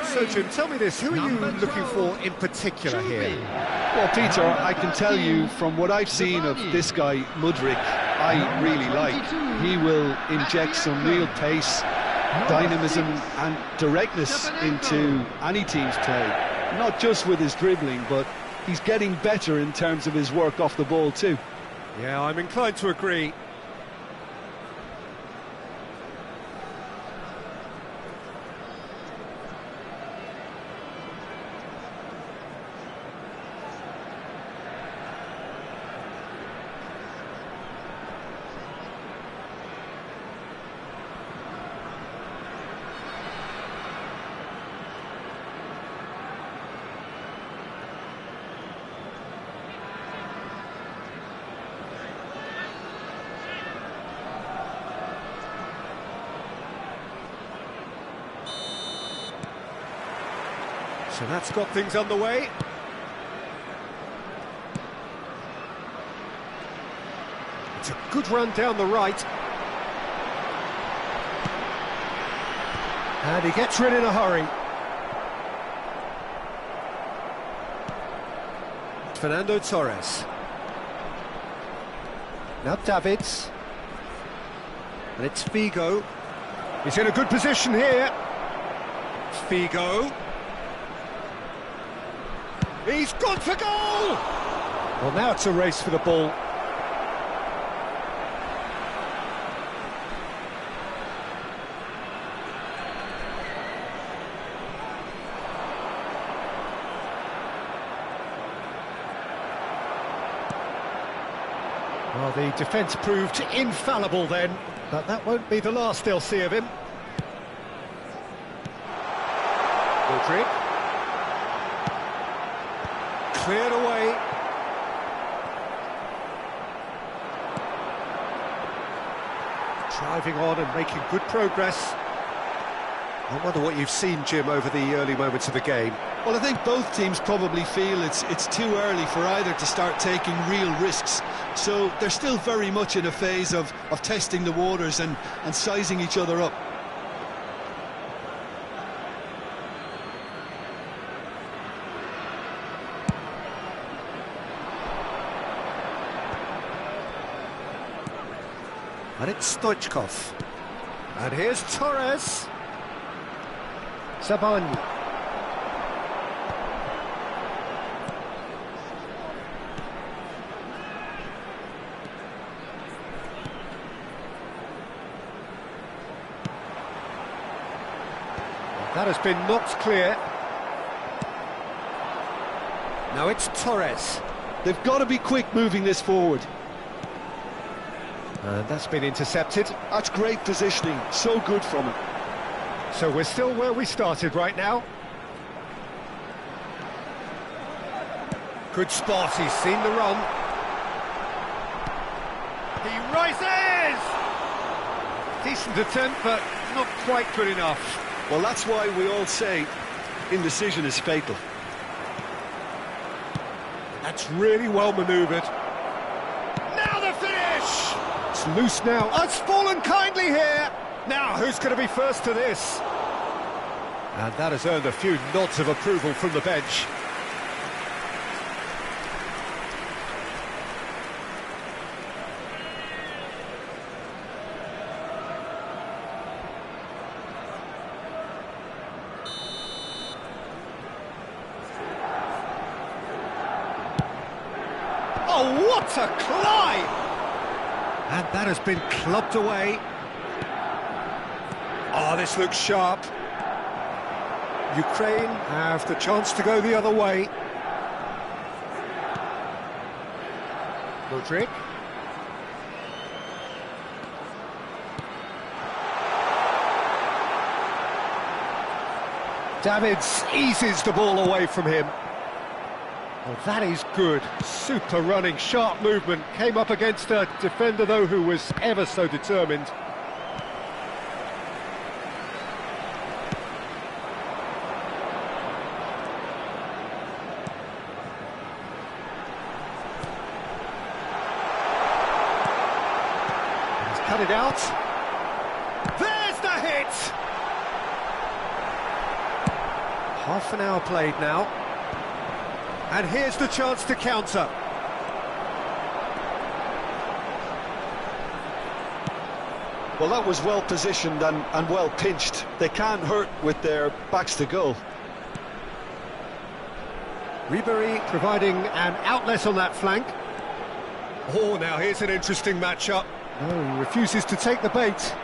Speaker 1: So, Jim, tell me this, who are you looking for in particular here?
Speaker 3: Well, Peter, I can tell you from what I've seen of this guy, Mudryk, I really like. He will inject some real pace, dynamism and directness into any team's play. Not just with his dribbling, but he's getting better in terms of his work off the ball too.
Speaker 1: Yeah, I'm inclined to agree. So that's got things underway. It's a good run down the right. And he gets rid in a hurry. Fernando Torres. Now Davids. And it's Figo. He's in a good position here. Figo. He's gone for goal! Well, now it's a race for the ball. Well, the defence proved infallible then, but that won't be the last they'll see of him. Mudryk. Cleared away. Driving on and making good progress. I wonder what you've seen, Jim, over the early moments of the game.
Speaker 5: Well, I think both teams probably feel it's too early for either to start taking real risks. So they're still very much in a phase of testing the waters and sizing each other up.
Speaker 1: And it's Stoichkov. And here's Torres. Sabani. That has been knocked clear. Now it's Torres.
Speaker 3: They've got to be quick moving this forward.
Speaker 1: And that's been intercepted.
Speaker 3: That's great positioning, so good from him.
Speaker 1: So we're still where we started right now. Good spot, he's seen the run. He rises! Decent attempt, but not quite good enough.
Speaker 3: Well, that's why we all say indecision is fatal.
Speaker 1: That's really well manoeuvred. Now the finish! It's loose now. Oh, it's fallen kindly here. Now, who's going to be first to this? And that has earned a few nods of approval from the bench. Oh, what a climb! And that has been clubbed away. Oh, this looks sharp. Ukraine have the chance to go the other way. Modric. Davids eases the ball away from him. Well, that is good. Super running, sharp movement. Came up against a defender, though, who was ever so determined. He's cut it out. There's the hit! Half an hour played now. And here's the chance to counter.
Speaker 2: Well, that was well positioned and well pinched. They can't hurt with their backs to goal.
Speaker 1: Ribery providing an outlet on that flank. Oh, now here's an interesting matchup. No, he refuses to take the bait.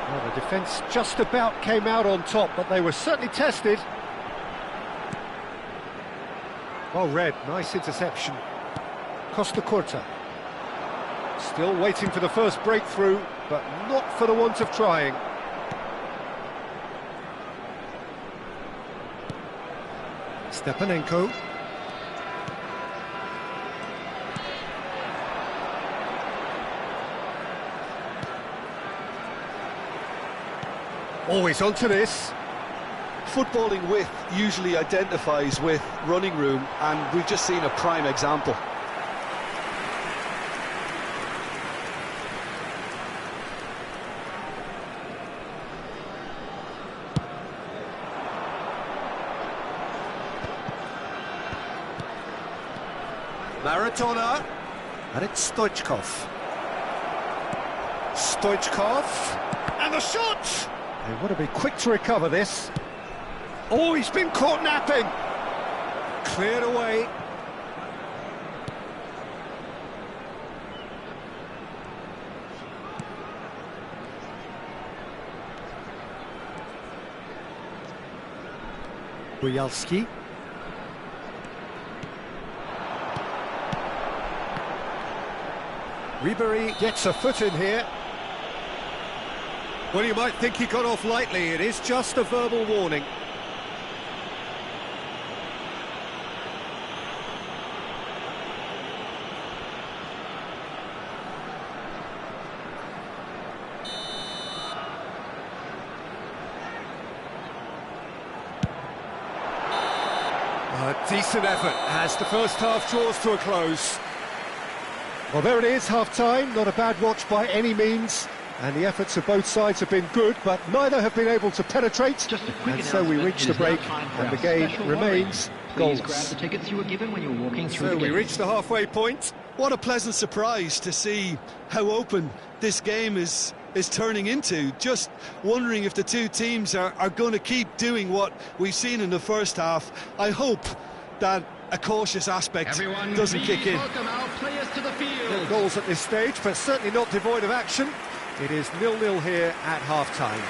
Speaker 1: Well, the defence just about came out on top, but they were certainly tested. Well read, nice interception. Costa Curta. Still waiting for the first breakthrough, but not for the want of trying. Stepanenko. Always onto this.
Speaker 2: Footballing width usually identifies with running room, and we've just seen a prime example.
Speaker 1: Maradona, and it's Stoichkov. Stoichkov, and the shot! They want to be quick to recover this. Oh, he's been caught napping. Cleared away. Bujalski. Ribery gets a foot in here. Well, you might think he got off lightly. It is just a verbal warning. A decent effort as the first half draws to a close. Well, there it is, half-time. Not a bad watch by any means. And the efforts of both sides have been good, but neither have been able to penetrate. And so we reach the break, and the game remains goalless. So we reach the halfway point.
Speaker 5: What a pleasant surprise to see how open this game is turning into. Just wondering if the two teams are going to keep doing what we've seen in the first half. I hope that a cautious aspect doesn't kick in.
Speaker 1: No goals at this stage, but certainly not devoid of action. It is 0-0 here at half-time.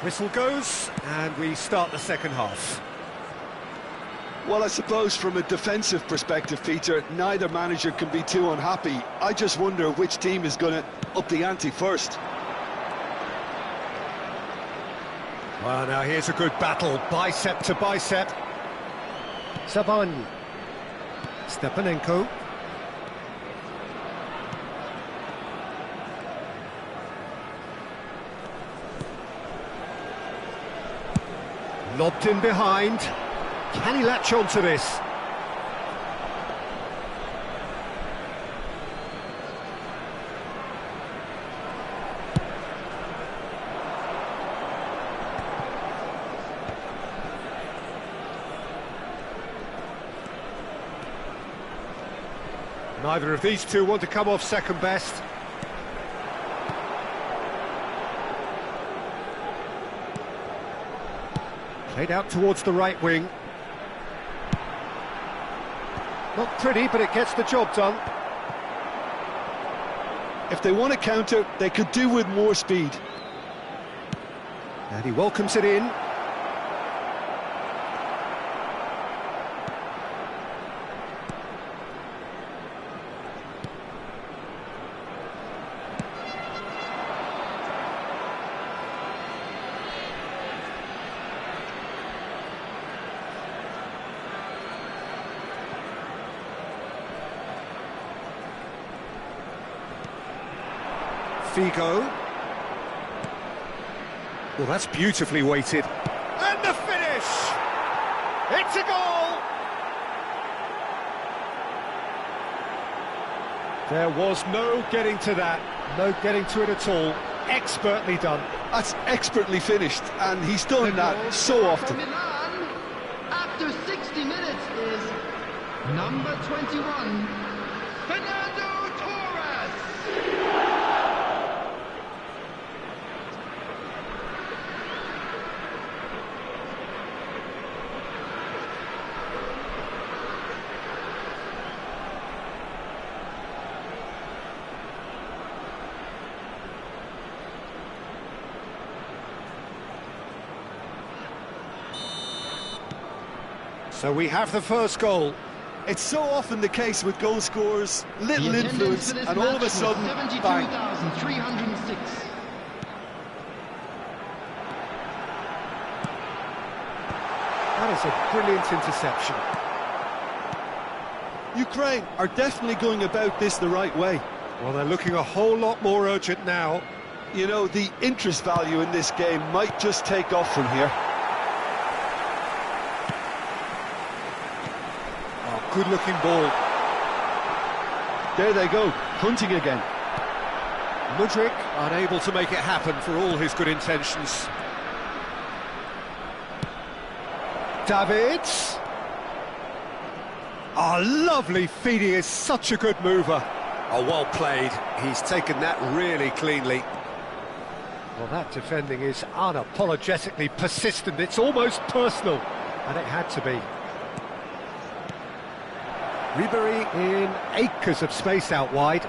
Speaker 1: Whistle goes, and we start the second half.
Speaker 3: Well, I suppose from a defensive perspective, Peter, neither manager can be too unhappy. I just wonder which team is going to up the ante first.
Speaker 1: Well, now here's a good battle, bicep to bicep. Savani. Stepanenko. Lobbed in behind. Can he latch on to this? Neither of these two want to come off second best. Played out towards the right wing. Not pretty, but it gets the job done.
Speaker 3: If they want to counter, they could do with more speed.
Speaker 1: And he welcomes it in. Figo. Well, that's beautifully weighted. And the finish! It's a goal! There was no getting to that. No getting to it at all. Expertly done.
Speaker 3: That's expertly finished, and he's done that so often.
Speaker 7: Milan, after 60 minutes, is number 21, Fernando Torres.
Speaker 1: So we have the first goal.
Speaker 3: It's so often the case with goal scorers, little influence, and all of a sudden, bang.
Speaker 7: 72,306.
Speaker 1: That is a brilliant interception.
Speaker 3: Ukraine are definitely going about this the right way.
Speaker 1: Well, they're looking a whole lot more urgent now.
Speaker 3: You know, the interest value in this game might just take off from here.
Speaker 1: Good-looking ball.
Speaker 3: There they go, hunting again.
Speaker 1: Mudryk unable to make it happen for all his good intentions. Davids. Oh, lovely feed. He is such a good mover. Oh, well played. He's taken that really cleanly. Well, that defending is unapologetically persistent. It's almost personal, and it had to be. Ribery in acres of space out wide.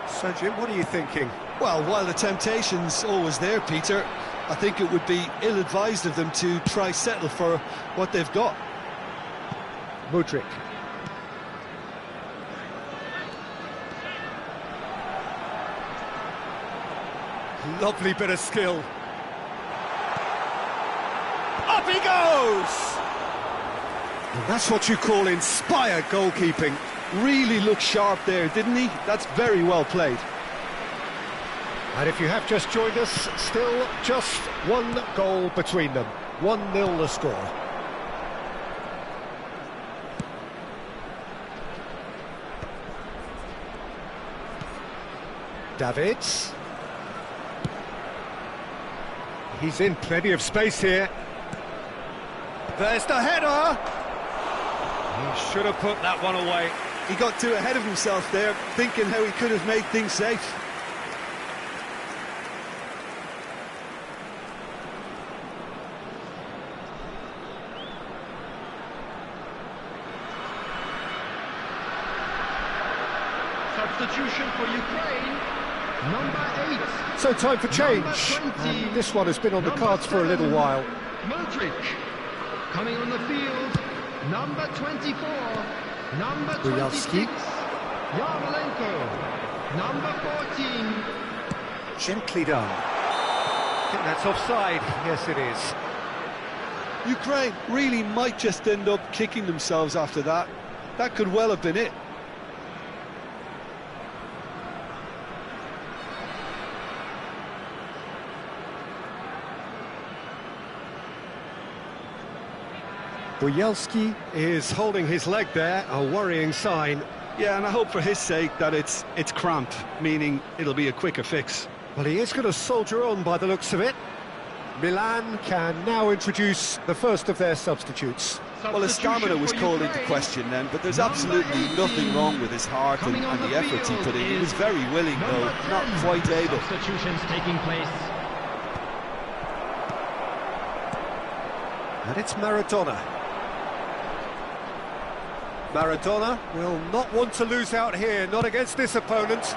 Speaker 1: So, Jim, what are you thinking?
Speaker 3: Well, while the temptation's always there, Peter, I think it would be ill-advised of them to try settle for what they've got.
Speaker 1: Mudryk. Lovely bit of skill. Up he goes! And that's what you call inspired goalkeeping.
Speaker 3: Really looked sharp there, didn't he? That's very well played.
Speaker 1: And if you have just joined us, still just one goal between them. 1-0 the score. Davids. He's in plenty of space here. There's the header! He should have put that one away.
Speaker 3: He got too ahead of himself there, thinking how he could have made things safe.
Speaker 7: Substitution for Ukraine, number 8.
Speaker 1: So time for change. And this one has been on the cards for a little while.
Speaker 7: Mudryk. Coming on the field, number 24, number 26, Yarmolenko, number 14.
Speaker 1: Gently done. I think that's offside. Yes, it is.
Speaker 3: Ukraine really might just end up kicking themselves after that. That could well have been it.
Speaker 1: Boyelski is holding his leg there, a worrying sign.
Speaker 3: Yeah, and I hope for his sake that it's cramp, meaning it'll be a quicker fix.
Speaker 1: Well, he is going to soldier on by the looks of it. Milan can now introduce the first of their substitutes.
Speaker 3: Well, his stamina was called into question then, but there's absolutely nothing wrong with his heart and the effort he put in. He was very willing, though, not quite able.
Speaker 7: Substitutions taking place.
Speaker 1: And it's Maradona. Maradona will not want to lose out here, not against this opponent.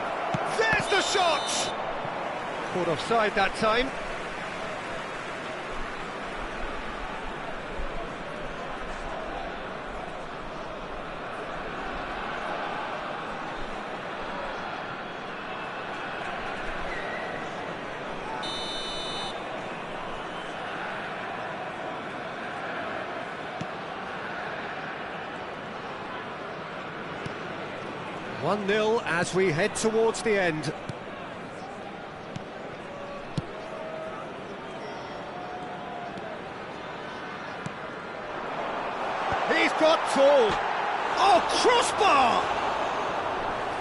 Speaker 1: There's the shot! Caught offside that time. One-nil as we head towards the end. He's got tall. Oh, crossbar!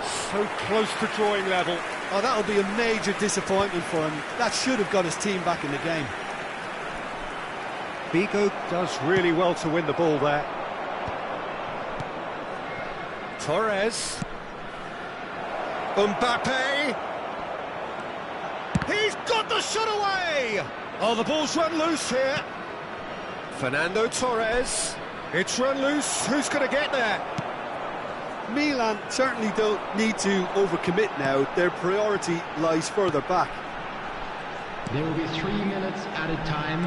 Speaker 1: So close to drawing level.
Speaker 5: Oh, that'll be a major disappointment for him. That should have got his team back in the game.
Speaker 1: Vigo does really well to win the ball there. Torres. Mbappe! He's got the shot away! Oh, the ball's run loose here. Fernando Torres. It's run loose. Who's going to get there?
Speaker 5: Milan certainly don't need to overcommit now. Their priority lies further back.
Speaker 7: There will be 3 minutes added time.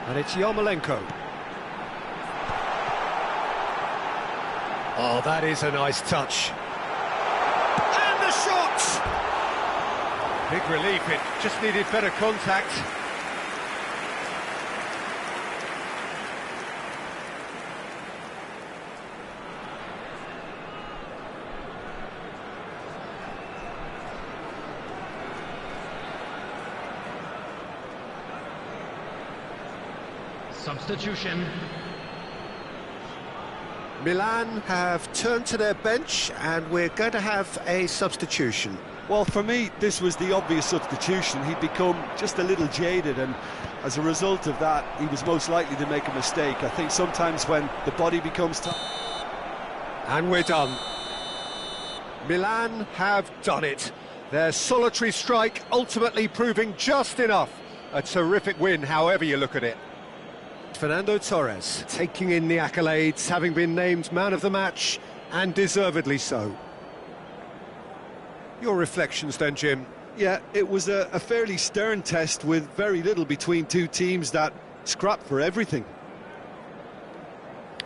Speaker 1: And it's Yarmolenko. Oh, that is a nice touch. And the shot! Big relief, it just needed better contact.
Speaker 7: Substitution.
Speaker 1: Milan have turned to their bench and we're going to have a substitution.
Speaker 5: Well, for me, this was the obvious substitution. He'd become just a little jaded, and as a result of that, he was most likely to make a mistake. I think sometimes when the body becomes tired...
Speaker 1: And we're done. Milan have done it. Their solitary strike ultimately proving just enough. A terrific win, however you look at it. Fernando Torres taking in the accolades, having been named man of the match, and deservedly so. Your reflections then, Jim?
Speaker 5: Yeah, it was a fairly stern test with very little between two teams that scrapped for everything.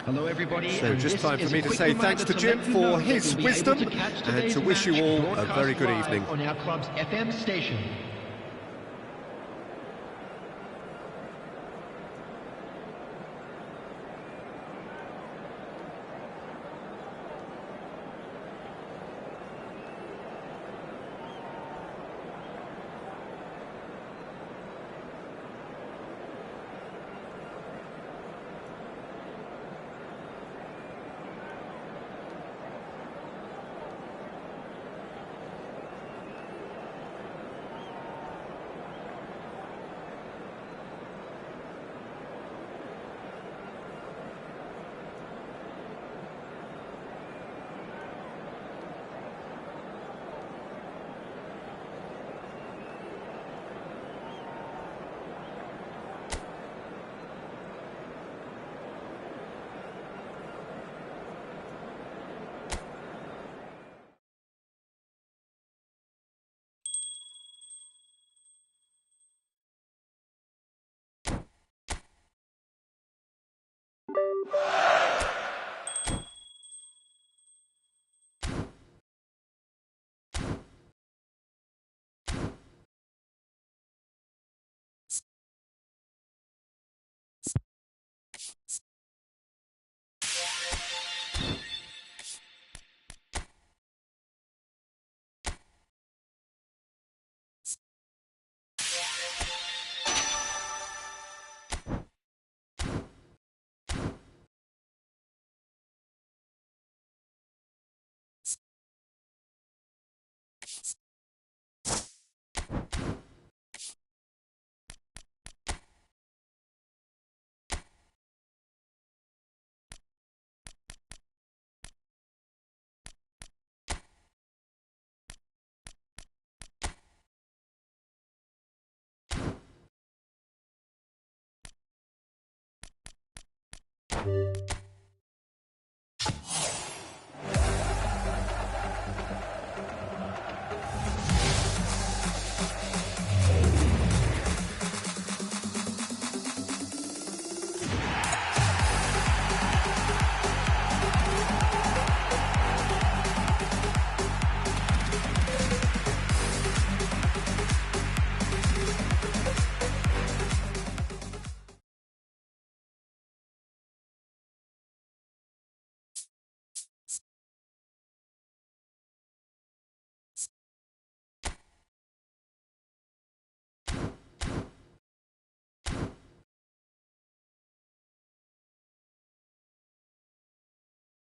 Speaker 7: Hello everybody.
Speaker 1: So just time for me to say thanks to Jim for his wisdom and to wish you all a very good evening.
Speaker 7: On our club's FM station.
Speaker 1: it.